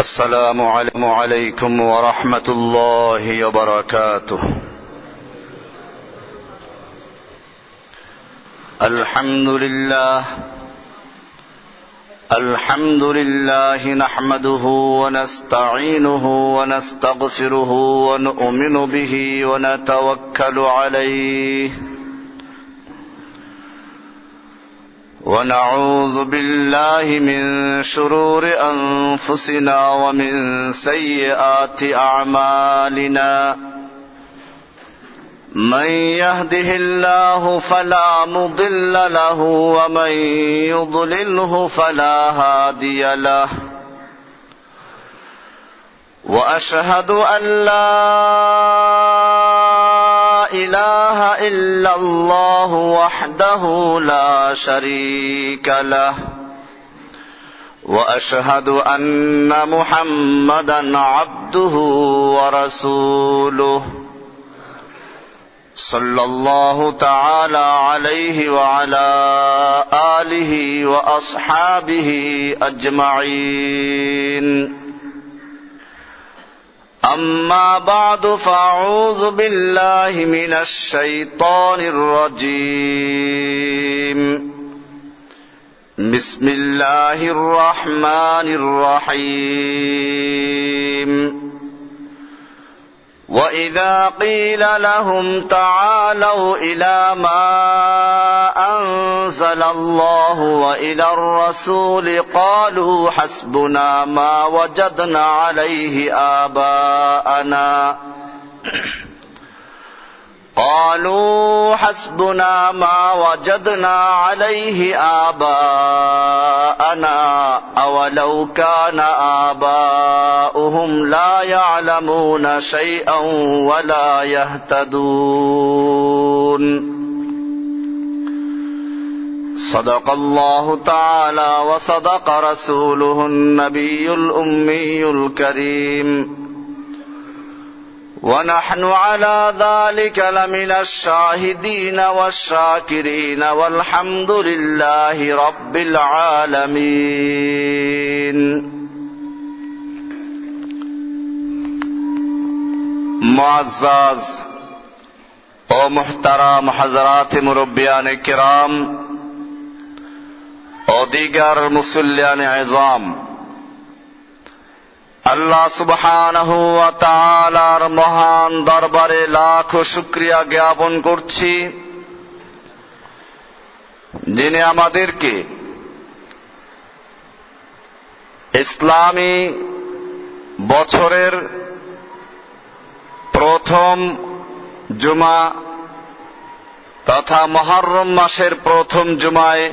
السلام عليكم ورحمة الله وبركاته. الحمد لله نحمده ونستعينه ونستغفره ونؤمن به ونتوكل عليه ونعوذ بالله من شرور أنفسنا ومن سيئات أعمالنا. من يهده الله فلا مضل له ومن يضلله فلا هادي له. وأشهد أن لا إله إلا الله وحده لا شريك له. وأشهد أن محمدا عبده ورسوله صلى الله تعالى عليه وعلى آله وأصحابه أجمعين. أما بعد فأعوذ بالله من الشيطان الرجيم. بسم الله الرحمن الرحيم. وإذا قيل لهم تعالوا إلى ما أنزل الله وإلى الرسول قالوا حسبنا ما وجدنا عليه آباءنا أولو كان آباؤهم لا يعلمون شيئا ولا يهتدون. صدق الله تعالى وصدق رسوله النبي الأمي الكريم. ونحن على ذلك لمن الشاهدين والشاكرين والحمد لله رب العالمين. মুআজ্জাজ ও মুহতারাম হযরত মুরব্বিয়ান কিরাম ও দিগার মুসল্লিয়ান আযম, আল্লাহ সুবহানাহু ওয়া তাআলার মহান দরবারে লাখো শুকরিয়া জ্ঞাপন করছি, যিনি আমাদেরকে ইসলামী বছরের প্রথম জুমা তথা মুহররম মাসের প্রথম জুমায়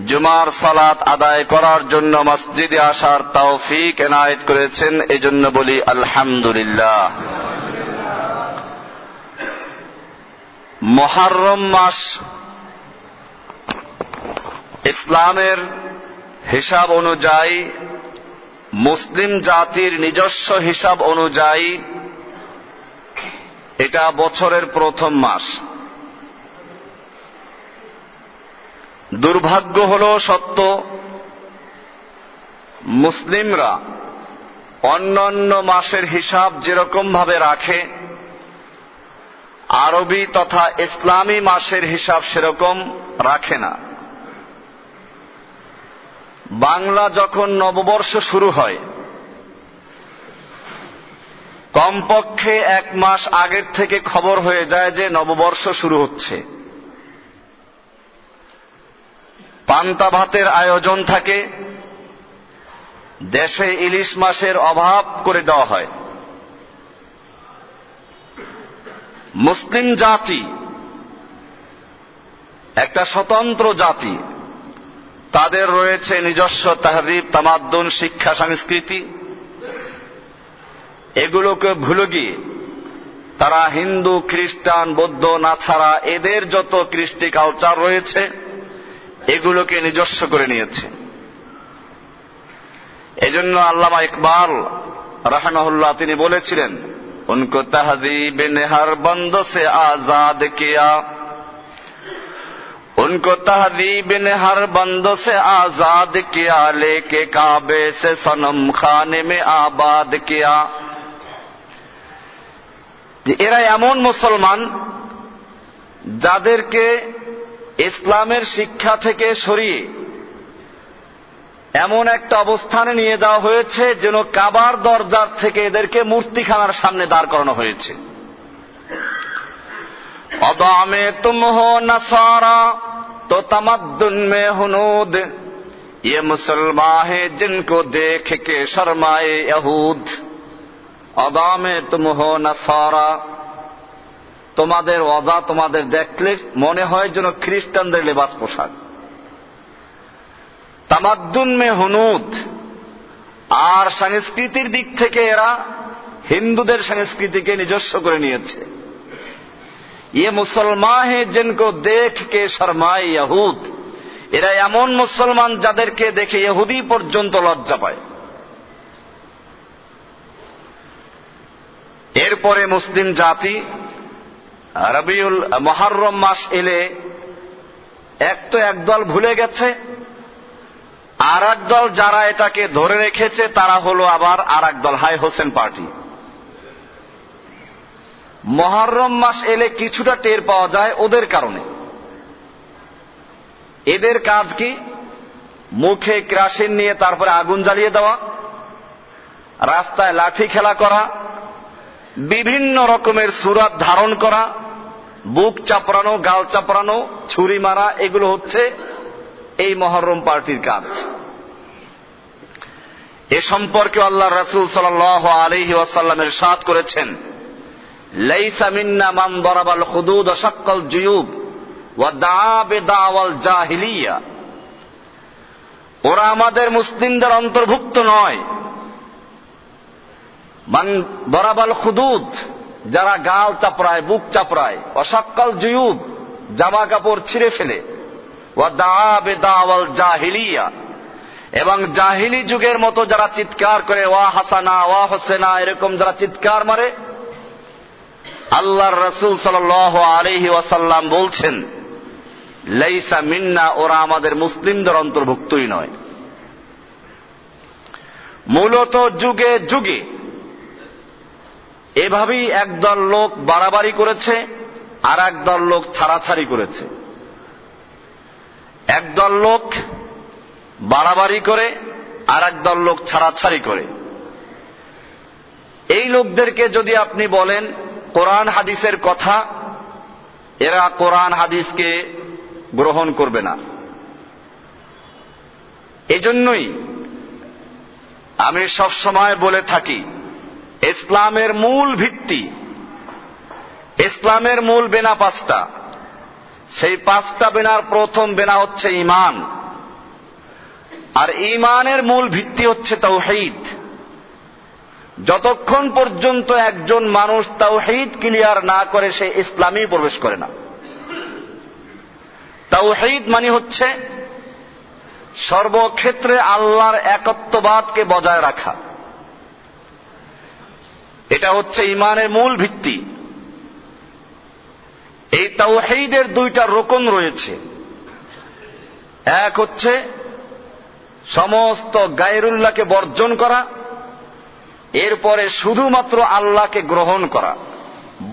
জুমার সালাত আদায় করার জন্য মসজিদে আসার তৌফিক এনায়েত করেছেন। এজন্য বলি আলহামদুলিল্লাহ। মুহররম মাস ইসলামের হিসাব অনুযায়ী, মুসলিম জাতির নিজস্ব হিসাব অনুযায়ী এটা বছরের প্রথম মাস। দুর্ভাগ্য হলো সত্য, মুসলিমরা অন্যান্য মাসের হিসাব যেরকম ভাবে রাখে, আরবি তথা ইসলামী মাসের হিসাব সেরকম রাখে না। বাংলা যখন নববর্ষ শুরু হয়, কমপক্ষে 1 মাস আগের থেকে খবর হয়ে যায় যে নববর্ষ শুরু হচ্ছে। পান্তা ভাতের আয়োজন থাকে, দেশে ইলিশ মাছের অভাব করে দেওয়া হয়। মুসলিম জাতি একটা স্বতন্ত্র জাতি, তাদের রয়েছে নিজস্ব তাহজিব, তামাদ্দুন, শিক্ষা, সংস্কৃতি। এগুলোকে ভুলে গিয়ে তারা হিন্দু, খ্রিস্টান, বৌদ্ধ, নাছাড়া এদের যত কৃষ্টি কালচার রয়েছে এগুলোকে নিজস্ব করে নিয়েছে। এজন্য আল্লামা ইকবাল রাহিমাহুল্লাহ তিনি বলেছিলেন, উनको तहजीब ने हर बंद से आजाद किया, उनको तहजीब ने हर बंद से आजाद किया, लेके काबे से सनम खाने में आबाद किया। এরা এমন মুসলমান যাদেরকে ইসলামের শিক্ষা থেকে সরিয়ে এমন একটা অবস্থানে নিয়ে যাওয়া হয়েছে যেন কাবার দরজার থেকে এদেরকে মূর্তিখানার সামনে দাঁড় করানো হয়েছে। অদামে তুম হো নাসারা তো তামাদ্দুন মে হুনুদ, ये मुसलमान है जिनको देख के शर्माए यहूद। অদামে তুম হো নাসারা, তোমাদের ওয়াদা তোমাদের দেখলে মনে হয় যেন খ্রিস্টানদের লেবাস পোশাক। তামাদ্দুন মে হুনুদ, আর সংস্কৃতির দিক থেকে এরা হিন্দুদের সংস্কৃতিকে নিজস্ব করে নিয়েছে। ये मुसलमान है जिनको देख के शर्माए यहूद, এরা এমন মুসলমান যাদেরকে দেখে ইহুদি পর্যন্ত লজ্জা পায়। এরপরে মুসলিম জাতি রবিউল মুহররম মাস এলে একদল ভুলে গেছে, আর একদল যারা এটাকে ধরে রেখেছে তারা হলো আবার আর একদল হাই হোসেন পার্টি। মুহররম মাস এলে কিছুটা টের পাওয়া যায় ওদের কারণে। এদের কাজ কি? মুখে কেরোসিন নিয়ে তারপরে আগুন জ্বালিয়ে দেওয়া, রাস্তায় লাঠি খেলা করা, বিভিন্ন রকমের সুরাত ধারণ করা, বুক চাপড়ানো, গাল চাপড়ানো, ছুরি মারা, এগুলো হচ্ছে এই মুহররম পার্টির কাজ। এ সম্পর্কে আল্লাহ রাসূল সাল্লাল্লাহু আলাইহি ওয়াসাল্লাম ইরশাদ করেছেন, লাইসা মিন্না মান দারাবাল হুদুদ ওয়া শাক্কাল জুয়ুব ওয়া দাআ বিদাওয়াল জাহিলিয়া, ওরা আমাদের মুসলিমদের অন্তর্ভুক্ত নয়। মান দারাবাল হুদুদ, যারা গাল চাপড়ায়, বুক চাপড়ায়, ওয়া শাক্কাল জুয়ুব, জামা কাপড় ছিঁড়ে ফেলে, ওয়া দাআ বিদাওয়াল জাহিলিয়া, এবং জাহিলি যুগের মতো যারা চিৎকার করে ওয়া হাসানা ওয়া হোসেনা এরকম যারা চিৎকার মারে, আল্লাহর রাসূল সাল্লাল্লাহু আলাইহি ওয়াসাল্লাম বলছেন, লাইসা মিন্না, ওরা আমাদের মুসলিমদের অন্তর্ভুক্তই নয়। মূলত যুগে যুগে এভাবেই একদল লোক বাড়াবাড়ি করেছে, আর একদল লোক ছাড়াছাড়ি করেছে। একদল লোক বাড়াবাড়ি করে, আর একদল লোক ছাড়াছাড়ি করে। এই লোকদেরকে যদি আপনি বলেন কোরআন হাদিসের কথা, এরা কোরআন হাদিসকে গ্রহণ করবে না। এজন্যই আমি সব সময় বলে থাকি, ইসলামের মূল ভিত্তি, ইসলামের মূল বেনা পাঁচটা। সেই পাঁচটা বেনার প্রথম বেনা হচ্ছে ঈমান, আর ঈমানের মূল ভিত্তি হচ্ছে তাওহীদ। যতক্ষণ পর্যন্ত একজন মানুষ তাওহীদ ক্লিয়ার না করে সে ইসলামে প্রবেশ করে না। তাওহীদ মানে হচ্ছে সর্বক্ষেত্রে আল্লাহর একত্ববাদকে বজায় রাখা। এটা হচ্ছে ঈমানের মূল ভিত্তি। এই তাওহীদের দুইটা রকম রয়েছে। এক হচ্ছে সমস্ত গায়রুল্লাহকে বর্জন করা, এরপরে শুধুমাত্র আল্লাহকে গ্রহণ করা।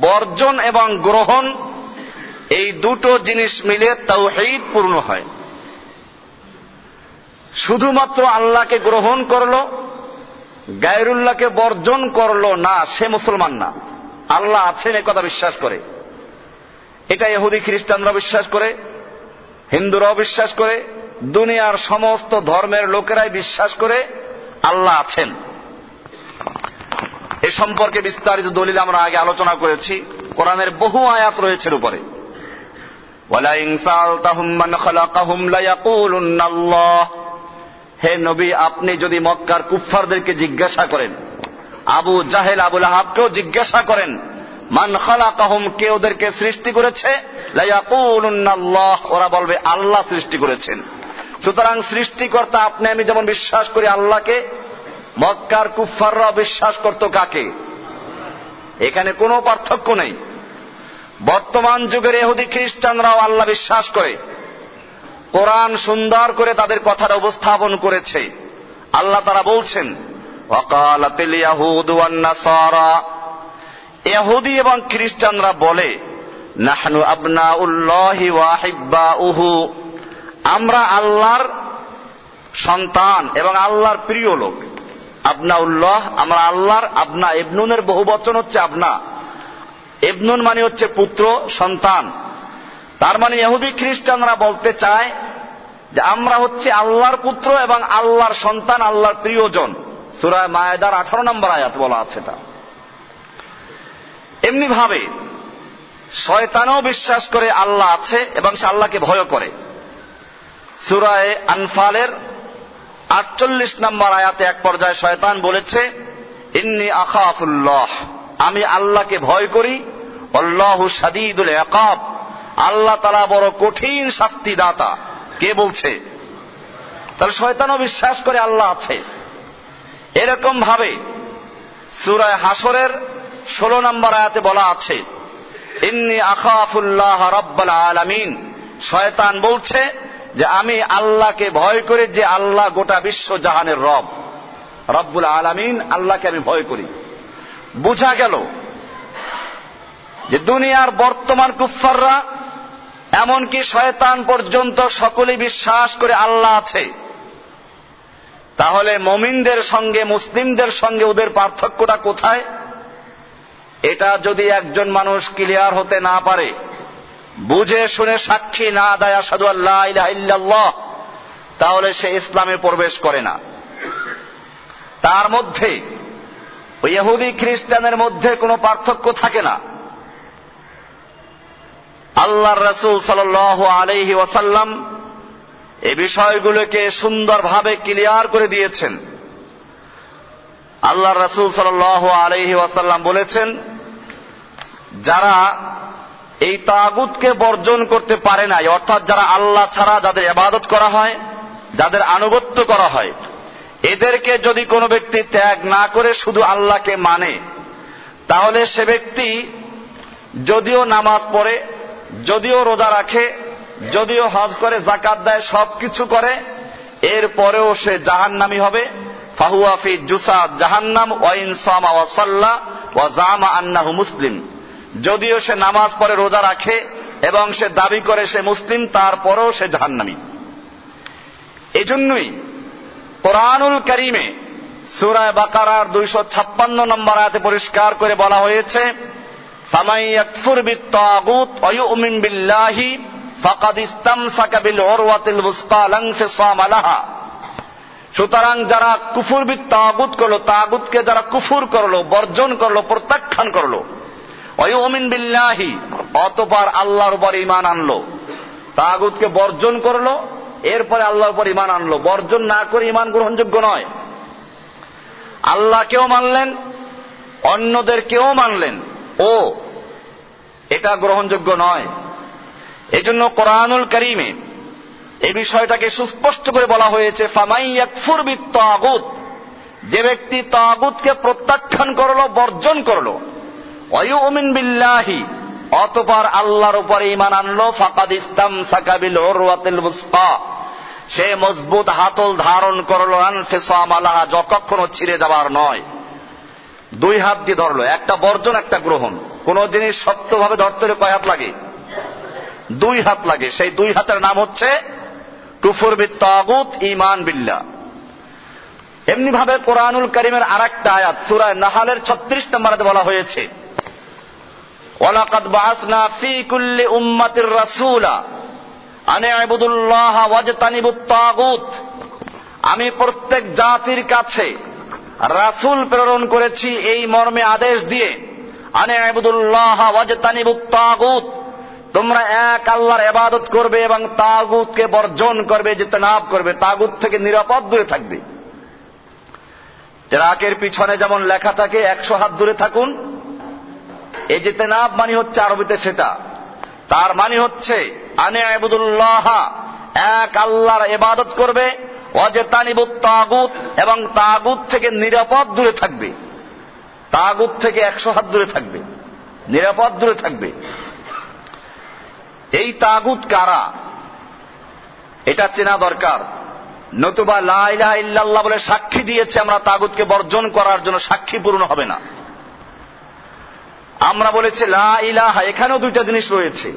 বর্জন এবং গ্রহণ এই দুটো জিনিস মিলে তাওহীদ পূর্ণ হয়। শুধুমাত্র আল্লাহকে গ্রহণ করলো, গায়রুল্লাহকে বর্জন করলো না, সে মুসলমান না। আল্লাহ আছেন এ কথা বিশ্বাস করে, এটা ইহুদি খ্রিস্টানরা বিশ্বাস করে, হিন্দুরাও বিশ্বাস করে, দুনিয়ার সমস্ত ধর্মের লোকেরাই বিশ্বাস করে আল্লাহ আছেন। এ সম্পর্কে বিস্তারিত দলিল আমরা আগে আলোচনা করেছি। কোরআনের বহু আয়াত রয়েছে উপরে। ওয়ালা ইন সালতাহুম মান খালাকাহুম লা ইয়াকুলুন্নাল্লাহ, হে নবী আপনি যদি মক্কার কুফফারদেরকে জিজ্ঞাসা করেন, আবু জাহেল আবু লাহাবকেও জিজ্ঞাসা করেন, মান খালাকাহুম, কে ওদেরকে সৃষ্টি করেছে, লা ইয়াকুলুন্নাল্লাহ, ওরা বলবে আল্লাহ সৃষ্টি করেছেন। সুতরাং সৃষ্টিকর্তা আপনি আমি যেমন বিশ্বাস করি আল্লাহকে, মক্কার কুফফাররা বিশ্বাস করত কাকে? এখানে কোনো পার্থক্য নেই। বর্তমান যুগের ইহুদি খ্রিস্টানরাও আল্লাহ বিশ্বাস করে, কোরআন সুন্দর করে তাদের কথাটা উপস্থাপন করেছে। আল্লাহ তারা বলছেন, ওয়াকালাতিল ইয়াহুদু ওয়ান নাসারা, ইহুদি এবং খ্রিস্টানরা বলে, নাহনু আবনাউল্লাহি ওয়া আহিব্বাউহু, আমরা আল্লাহর সন্তান এবং আল্লাহর প্রিয় লোক। আবনাউল্লাহ, আমরা আল্লাহর, আবনা ইবনুনের বহু বচন হচ্ছে আবনা, ইবনুন মানে হচ্ছে পুত্র, সন্তান। তার মানে ইহুদি খ্রিস্টানরা বলতে চায় যে আমরা হচ্ছে আল্লাহর পুত্র এবং আল্লাহর সন্তান, আল্লাহর প্রিয়জন। সূরা মায়েদার 18 নম্বর আয়াত বলা আছে তা। এমনি ভাবে শয়তানও বিশ্বাস করে আল্লাহ আছে এবং সে আল্লাহকে ভয় করে। সূরা আনফালের 48 নম্বর আয়াতে এক পর্যায়ে শয়তান বলেছে, ইন্নী আখাফুল্লাহ, আমি আল্লাহকে ভয় করি, আল্লাহু শাদীদুল ইকাব, আল্লাহ তাআলা বড় কঠিন শাস্তিদাতা। কে বলছে? তাহলে শয়তানও বিশ্বাস করে আল্লাহ আছে। এরকম ভাবে সূরা হাশরের 16 নম্বর আয়াতে বলা আছে, ইন্নী আখাফুল্লাহ রাব্বাল আলামিন, শয়তান বলছে যে আমি আল্লাহকে ভয় করি, যে আল্লাহ গোটা বিশ্ব জাহানের রব, রব্বুল আলামিন, আল্লাহকে আমি ভয় করি। বোঝা গেল যে দুনিয়ার বর্তমান কুফফাররা, এমনকি শয়তান পর্যন্ত সকলেই বিশ্বাস করে আল্লাহ আছে। তাহলে মুমিনদের সঙ্গে, মুসলিমদের সঙ্গে ওদের পার্থক্যটা কোথায়? এটা যদি একজন মানুষ ক্লিয়ার হতে না পারে, বুঝে শুনে সাক্ষী না দেয় আশহাদু আল্লা ইলাহা ইল্লাল্লাহ, তাহলে সে ইসলামে প্রবেশ করে না। তার মধ্যে ওই ইহুদি খ্রিস্টানের মধ্যে কোনো পার্থক্য থাকে না। আল্লাহর রাসূল সাল্লাল্লাহু আলাইহি ওয়াসাল্লাম এই বিষয়গুলোকে সুন্দরভাবে ক্লিয়ার করে দিয়েছেন। আল্লাহর রাসূল সাল্লাল্লাহু আলাইহি ওয়াসাল্লাম বলেছেন, যারা এই তাগুতকে বর্জন করতে পারে না, অর্থাৎ যারা আল্লাহ ছাড়া যাদের ইবাদত করা হয়, যাদের আনুগত্য করা হয়, এদেরকে যদি কোনো ব্যক্তি ত্যাগ না করে শুধু আল্লাহকে মানে, তাহলে সে ব্যক্তি যদিও নামাজ পড়ে, যদিও রোজা রাখে, যদিও হজ করে, যাকাত দেয়, সবকিছু করে, এরপরেও সে জাহান্নামী হবে। ফাহুয়া ফি জুসাদ জাহান্নাম ওয়া ইন সামা ওয়া সাল্লা ওয়া জামা আন্নাহু মুসলিম, যদিও সে নামাজ পড়ে, রোজা রাখে এবং সে দাবি করে সে মুসলিম, তারপরেও সে জাহান্নামী। এজন্যই কোরআনুল কারীমে সূরা বাকারার 256 নম্বর আয়াতে পরিষ্কার করে বলা হয়েছে, ফামান ইয়াকফুর বিত-তাগুত ওয়া ইউমিন বিল্লাহি ফাকাদ ইসতামসাকা বিল উরওয়াতিল ওয়াসকা লা ইনফিসামা লাহা। সুতরাং যারা কুফর বিত-তাগুত করলো, তাগুতকে যারা কুফর করলো, বর্জন করলো, প্রত্যাখ্যান করলো, ওয়া ইউমিন বিল্লাহি, অতঃপর আল্লাহর উপর ঈমান আনলো, তাগুতকে বর্জন করলো, এরপরে আল্লাহর উপর ঈমান আনলো। বর্জন না করে ঈমান গ্রহণযোগ্য নয়। আল্লাহকেও মানলেন, অন্যদেরকেও মানলেন, এটা গ্রহণযোগ্য নয়। এজন্য কোরআনুল কারীমে এই বিষয়টাকে সুস্পষ্ট করে বলা হয়েছে, ফামান ইয়াকফুর বিত-তাগুত, যে ব্যক্তি তাগুতকে প্রত্যাখ্যান করলো, বর্জন করলো, ওয়া ইউমিন বিল্লাহি, অতঃপর আল্লাহর উপর ঈমান আনলো, ফাকাদ ইসতামসাকা বিল উরওয়াতিল ওয়াসকা, সে মজবুত হাতল ধারণ করলো, আনফিসামা লাহা, যতক্ষণ ছিঁড়ে যাবার নয়। দুই হাত দিয়ে ধরলো, একটা বর্জন, একটা গ্রহণ। কোন জিনিস শক্তভাবে ধরতে হলে কয় হাত লাগে? 2 হাত লাগে। সেই 2 হাতের নাম হচ্ছে কুফর বিত-তাগুত, ঈমান বিল্লাহ। এমনি ভাবে কোরআনুল কারীমের আরেকটা আয়াত সূরা নাহলের 36 নম্বর আয়াতে বলা হয়েছে, ওয়ালাকাদ বাআসনা ফি কুল্লি উম্মাতির রাসূলা আন ইবুদুল্লাহ ওয়াজতানিবুত-তাগুত, আমি প্রত্যেক জাতির কাছে রাসূল প্রেরণ করেছি এই মর্মে আদেশ দিয়ে, আন ইবুদুল্লাহ ওয়াজতানিবুত-তাগুত, তোমরা এক আল্লাহর ইবাদত করবে এবং তাগুতকে বর্জন করবে, ইজতিনাব করবে, তাগুত থেকে নিরাপদ দূরে থাকবে। তেরাকের পিছনে যেমন লেখা থাকে 100 হাত দূরে থাকুন, ইজতিনাব মানে হচ্ছে আরবিতে সেটা, তার মানে হচ্ছে আন ইবুদুল্লাহ, এক আল্লাহর ইবাদত করবে, ওয়াজতানিবুত-তাগুত, এবং তাগুত থেকে নিরাপদ দূরে থাকবে। তাগুত থেকে 100 হাত দূরে থাকবে, নিরাপদ দূরে থাকবে। এই তাগুত কারা? এটা চেনা দরকার। নতুবা লা ইলাহা ইল্লাল্লাহ বলে সাক্ষী দিয়েছে আমরা তাগুতকে বর্জন করার জন্য, সাক্ষী পূর্ণ হবে না। আমরা বলেছি লা ইলাহা, এখানেও দুইটা জিনিস রয়েছে,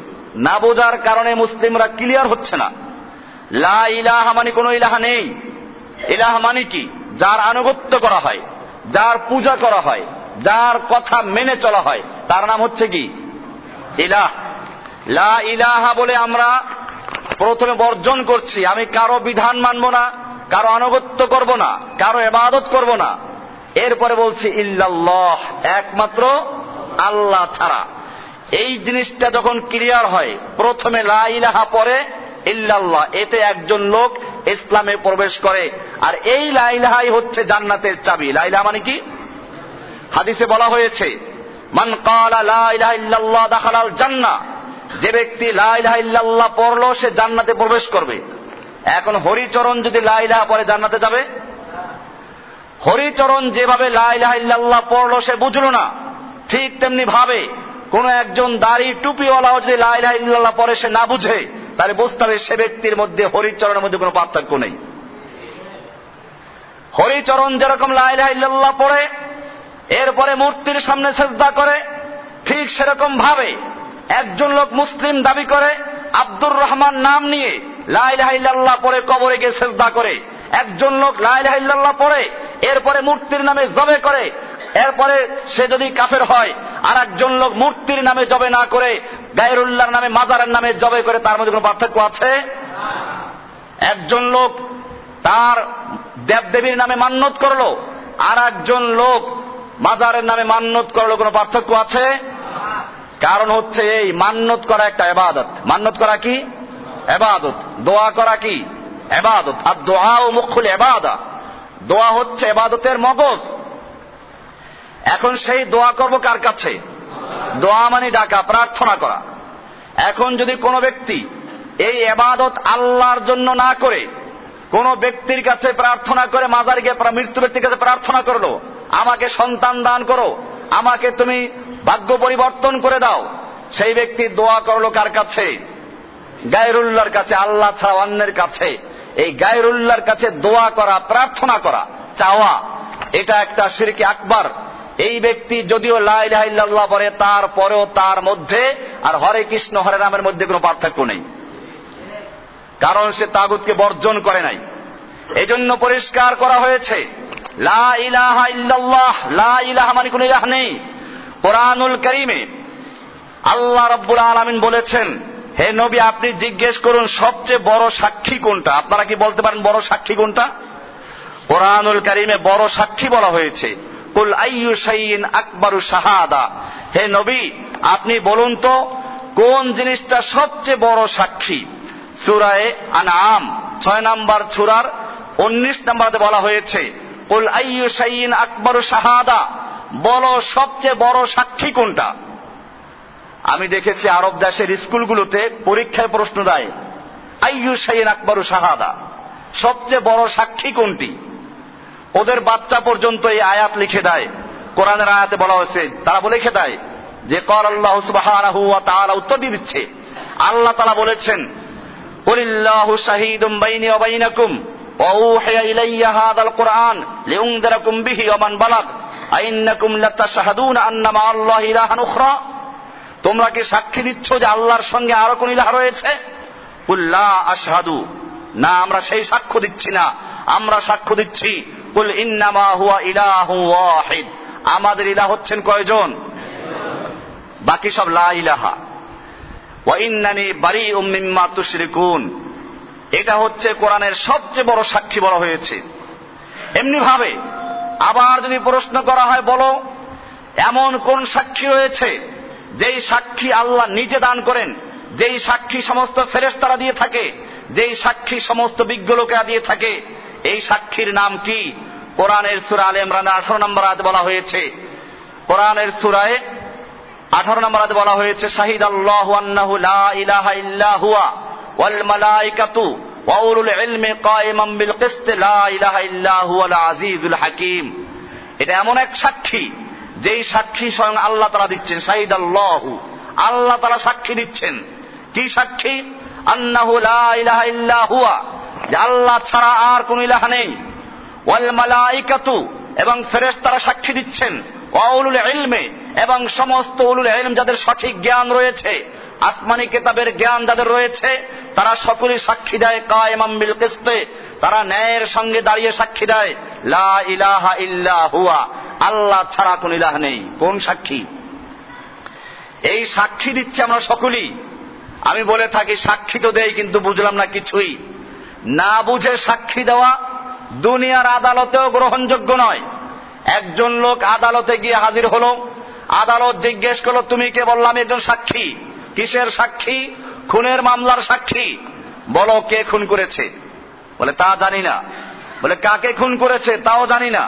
না বোঝার কারণে মুসলিমরা ক্লিয়ার হচ্ছে না। লা ইলাহা মানে কোনো ইলাহা নেই। ইলাহা মানে কি? যার আনুগত্য করা হয়, যার পূজা করা হয়, যার কথা মেনে চলা হয়, তার নাম হচ্ছে কি? ইলাহ। লা ইলাহা বলে আমরা প্রথমে বর্জন করছি, আমি কারো বিধান মানব না, কারো আনুগত্য করব না, কারো ইবাদত করব না। এরপরে বলছি ইল্লাল্লাহ, একমাত্র আল্লাহ ছাড়া। এই জিনিসটা যখন ক্লিয়ার হয়, প্রথমে লা ইলাহা পরে ইল্লাল্লাহ, এতে একজন লোক ইসলামে প্রবেশ করে। আর এই লা ইলাহাই হচ্ছে জান্নাতের চাবি। লা ইলাহা মানে কি? হাদিসে বলা হয়েছে মান ক্বালা লা ইলাহা ইল্লাল্লাহ দাখালাল জান্নাহ, যে ব্যক্তি লা ইলাহা ইল্লাল্লাহ পড়লো সে জান্নাতে প্রবেশ করবে। এখন হরিচরণ যদি লা ইলাহা পড়ে জান্নাতে যাবে? হরিচরণ যেভাবে লা ইলাহা ইল্লাল্লাহ পড়লো সে বুঝলো না, ঠিক তেমনি ভাবে কোন একজন দাড়ি টুপিওয়ালাও যদি লা ইলাহা ইল্লাল্লাহ পড়ে সে না বুঝে, তাহলে বুঝতে হবে সে ব্যক্তির মধ্যে হরিচরণের মধ্যে কোনো পার্থক্য নেই। হরিচরণ যেরকম লা ইলাহা ইল্লাল্লাহ পড়ে এরপরে মূর্তির সামনে সিজদা করে, ঠিক সেরকম ভাবে একজন লোক মুসলিম দাবি করে আব্দুর রহমান নাম নিয়ে লা ইলাহা ইল্লাল্লাহ পড়ে কবরে গিয়ে সিজদা করে। একজন লোক লা ইলাহা ইল্লাল্লাহ পড়ে এরপরে মূর্তির নামে জবে করে, এরপরে সে যদি কাফের হয়। আর একজন লোক মূর্তির নামে জবে না করে গায়রুল্লাহর নামে, মাজারের নামে জবে করে, তার মধ্যে কোনো পার্থক্য আছে? একজন লোক তার দেবদেবীর নামে মান্যত করলো, আর একজন লোক মাজারের নামে মান্যত করলো, কোনো পার্থক্য আছে? কারণ হচ্ছে এই মান্যত করা একটা ইবাদত। মান্যত করা কি? ইবাদত। দোয়া করা কি? ইবাদত। আর দোয়া ও মুখুল ইবাদা, দোয়া হচ্ছে ইবাদতের মগজ। এখন সেই দোয়া করব কার কাছে? দোয়া মানে ডাকা, প্রার্থনা করা। এখন যদি কোনো ব্যক্তি এই ইবাদত আল্লাহর জন্য না করে কোন ব্যক্তির কাছে প্রার্থনা করে, মাজারে গিয়ে মৃত্যু ব্যক্তির কাছে প্রার্থনা করলো, আমাকে সন্তান দান করো, আমাকে তুমি ভাগ্য পরিবর্তন করে দাও, সেই ব্যক্তি দোয়া করলো কার কাছে? গায়রুল্লাহর কাছে, আল্লাহ ছাড়া অন্যের কাছে। এই গায়রুল্লাহর কাছে দোয়া করা, প্রার্থনা করা, চাওয়া, এটা একটা শিরকে আকবার। এই ব্যক্তি যদিও লা ইলাহা ইল্লাল্লাহ পড়ে, তারপরেও তার মধ্যে আর হরে কৃষ্ণ হরে রামের মধ্যে কোনো পার্থক্য নেই, কারণ সে তাগুতকে বর্জন করে নাই। এজন্য পরিষ্কার করা হয়েছে লা ইলাহা ইল্লাল্লাহ, লা ইলাহা মানে কোনো ইলাহ নেই। কোরআনুল কারীমে আল্লাহ রাব্বুল আলামিন বলেছেন, হে নবী আপনি জিজ্ঞেস করুন সবচেয়ে বড় সাক্ষী কোনটা। আপনারা কি বলতে পারেন বড় সাক্ষী কোনটা? কোরআনুল কারীমে বড় সাক্ষী বলা হয়েছে কুল আইয়ু শাইইন আকবারু শাহাদা। হে নবী আপনি বলুন তো কোন জিনিসটা সবচেয়ে বড় সাক্ষী। সূরা আনআম 6 নম্বর সূরার 19 নম্বরে বলা হয়েছে কুল আইয়ু শাইইন আকবারু শাহাদা, বলো সবচেয়ে বড় সাক্ষী কোনটা। আমি দেখেছি আরব দেশের স্কুলগুলোতে পরীক্ষায় প্রশ্ন দেয় আইয়ু শাইইন আকবারু শাহাদা, সবচেয়ে বড় সাক্ষী কোনটি। ওদের বাচ্চা পর্যন্ত এই আয়াত লিখে দেয়। কোরআনের আয়াতে বলা হয়েছে, তারা বলে লিখে দেয় যে ক্বাল আল্লাহু সুবহানাহু ওয়া তাআলা, উত্তর দিয়ে দিচ্ছে আল্লাহ তাআলা বলেছেন কুলিল্লাহু শাহীদুম বাইনি ওয়া বাইনাকুম ওয়া উহিয়া ইলাইয়া হাযাল কুরআন লিউনযিরাকুম বিহি ওয়া মান বালাগ আইন্নাকুম লাতাশহাদুনা আন্না মা আল্লাহি ইলাহান উখরা। তোমরা কি সাক্ষী দিচ্ছ যে আল্লাহর সঙ্গে আরো কোন ইলাহ রয়েছে? কুল লা আশহাদু, না আমরা সেই সাক্ষ্য দিচ্ছি না, আমরা সাক্ষ্য দিচ্ছি কুল ইন্নামা হুয়া ইলাহু ওয়াহিদ, আমাদের ইলাহ হচ্ছেন কয়জন? বাকি সব লা ইলাহা। ওয়া ইন্নানি বারিউম মিম্মা তুশরিকুন, এটা হচ্ছে কোরআনের সবচেয়ে বড় সাক্ষী বলা হয়েছে। এমনি ভাবে আবার যদি প্রশ্ন করা হয় বলো এমন কোন সাক্ষী রয়েছে যেই সাক্ষী আল্লাহ নিজে দান করেন, যেই সাক্ষী সমস্ত ফেরেশতারা দিয়ে থাকে, যেই সাক্ষী সমস্ত বিজ্ঞ লোকেরা দিয়ে থাকে, এই সাক্ষীর নাম কি? কোরআনের সূরা আলে ইমরানের 18 নম্বর আয়াতে বলা হয়েছে, কোরআনের সূরায় 18 নম্বর আয়াতে বলা হয়েছে শাহিদাল্লাহু আন্নাহু লা ইলাহা ইল্লা হুয়া ওয়াল মালাইকাতু ওয়া উলুল ইলমি কায়িমান বিল কিসত লা ইলাহা ইল্লা হুয়াল আজিজুল হাকীম। এটা এমন এক সাক্ষী যেই সাক্ষী স্বয়ং আল্লাহ তাআলা দিচ্ছেন। শাহিদাল্লাহু, আল্লাহ তাআলা সাক্ষী দিচ্ছেন। কি সাক্ষী? আন্নাহু লা ইলাহা ইল্লা হুয়া, যে আল্লাহ ছাড়া আর কোন ইলাহ নেই। ওয়াল মালাইকাতু, এবং ফেরেশতারা সাক্ষী দিচ্ছেন। ওয়া উলুল ইলমে, এবং সমস্ত উলুল ইলম যাদের সঠিক জ্ঞান রয়েছে, আসমানি কিতাবের জ্ঞান যাদের রয়েছে, তারা সকলেই সাক্ষী দেয় কায়েমান বিল কিসতে, তারা ন্যায়ের সঙ্গে দাঁড়িয়ে সাক্ষী দেয় লা ইলাহা ইল্লা হুয়া, আল্লাহ ছাড়া কোন ইলাহ নেই। কোন সাক্ষী? এই সাক্ষী দিচ্ছে আমরা সকলেই। আমি বলে থাকি সাক্ষী তো দেই, কিন্তু বুঝলাম না কিছুই। না বুঝে সাক্ষী দেওয়া দুনিয়ার আদালতেও গ্রহণযোগ্য নয়। একজন লোক আদালতে গিয়ে হাজির হলো, আদালত জিজ্ঞেস করলো তুমি কে? বললাম একজন সাক্ষী। কিসের সাক্ষী? খুনের মামলার সাক্ষী। বলো কে খুন করেছে? বলে তা জানি না। বলে কাকে খুন করেছে? তাও জানি না।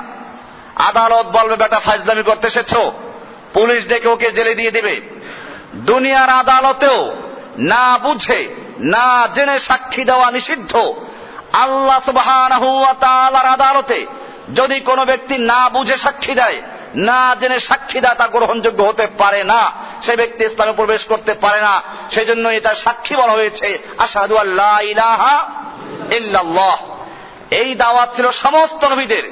আদালত বলবে বেটা ফাজলামি করতে এসেছো, পুলিশ ডেকে ওকে জেলে দিয়ে দিবে। দুনিয়ার আদালতেও না বুঝে না জেনে সাক্ষী দেওয়া নিষিদ্ধ। আল্লাহ সুবহানাহু ওয়া তাআলার আদালতে যদি কোনো ব্যক্তি না বুঝে সাক্ষী দেয়, না জেনে সাক্ষী দেয়, তা গ্রহণযোগ্য হতে পারে না। সে ব্যক্তি ইসলামে প্রবেশ করতে পারে না। সেজন্য এটা সাক্ষী বলা হয়েছে আশহাদু আল্লা ইলাহা ইল্লাল্লাহ। এই দাওয়াত ছিল সমস্ত নবীদের,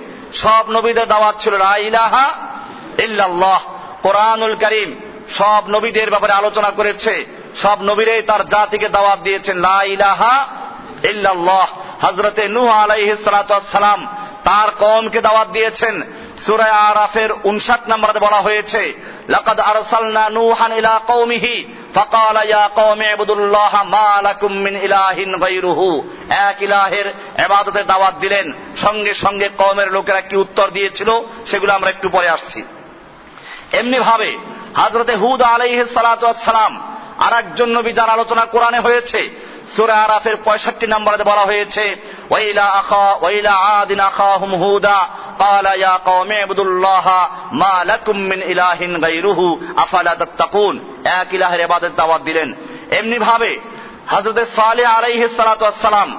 সব নবীদের দাওয়াত ছিল লা ইলাহা ইল্লাল্লাহ। কোরআনুল কারীম সব নবীদের ব্যাপারে আলোচনা করেছে। সব নবীরাই তার জাতিকে দাওয়াত দিয়েছেন লা ইলাহা ইল্লাল্লাহ। হযরতে নূহ আলাইহিস সালাতু ওয়াস সালাম তার কওমকে দাওয়াত দিয়েছেন। সূরা আরাফের 59 নম্বরে বলা হয়েছে লাকাদ আরসালনা নূহান ইলা কওমিহি ফাকালা ইয়া কওমি ইবুদুল্লাহা মা লাকুম মিন ইলাহিন গায়রুহু। এক ইলাহের ইবাদতের দাওয়াত দিলেন, সঙ্গে সঙ্গে কওমের লোকেরা কি উত্তর দিয়েছিল সেগুলো আমরা একটু পরে আসছি। এমনি ভাবে হযরতে হুদ আলাইহিস সালাতু ওয়াস সালাম আরেকজন নবী যার আলোচনা কোরআনে হয়েছে। সূরা আরাফের 65 নম্বরে বলা হয়েছে ওয়াইলা আদিন আখাহুম হুদা ক্বালা ইয়া কওমি ইবুদুল্লাহা মা লাকুম মিন ইলাহিন গায়রুহু আফালা তাত্তাকুন। এক ইলাহের ইবাদত দাওয়াত দিলেন। এমনি ভাবে হযরত সালেহ আলাইহিস সালাতু ওয়াস সালাম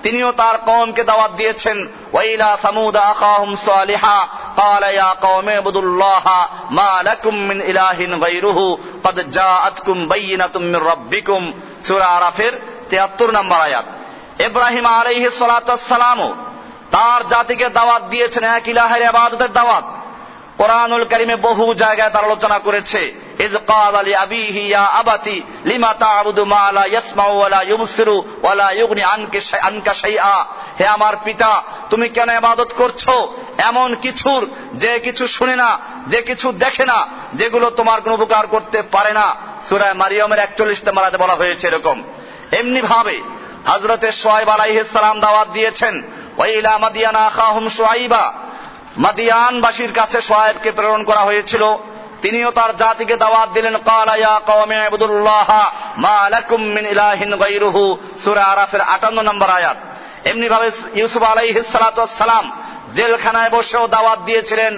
তিনিও তার কওমকে দাওয়াত দিয়েছেন ওয়াইলা সামুদ আখাহুম সালিহা ক্বালা ইয়া কওমি ইবুদুল্লাহা মা লাকুম মিন ইলাহিন গায়রুহু ক্বাদ জাআতকুম বাইয়িনাতুম মির রাব্বিকুম। সূরা আরাফের 73 নম্বর আয়াত। ইব্রাহিম আলাইহিস সালাতু ওয়াস সালাম তার জাতিকে দাওয়াত দিয়েছেন এক ইলাহের ইবাদতের দাওয়াত। কোরআনুল কারীমে বহু জায়গায় তার আলোচনা করেছে। ইয ক্বালা লিআবিহি ইয়া আবাতি লিমা তা'বুদু মা লা ইয়াসমাউ ওয়া লা ইউবসিরু ওয়া লা ইউগনি আনকা শাইআ। হে আমার পিতা, তুমি কেন ইবাদত করছো এমন কিছুর যে কিছু শুনে না, যে কিছু দেখে না, যেগুলো তোমার কোনো উপকার করতে পারে না। সূরা মারিয়ামের 41 নম্বর আয়াতে বলা হয়েছে এরকম। এমনি ভাবে হযরতে শুআয়ব আলাইহিস সালাম দাওয়াত দিয়েছেন ওয়াইলা মাদিয়ানা আখাহুম শুআইবা। মাদিয়ানবাসীর কাছে শুআয়বকে প্রেরণ করা হয়েছিল। তিনিও তার জাতিকে দাওয়াত দিলেন ক্বালা ইয়া কওমি ইবুদুল্লাহা মা লাকুম মিন ইলাহিন গায়রুহু। সূরা আরাফের 58 নম্বর আয়াত। এমনি ভাবে ইউসুফ আলাইহিস সালাতু ওয়াস সালাম জেলখানায় বসেও দাওয়াত দিয়েছিলেন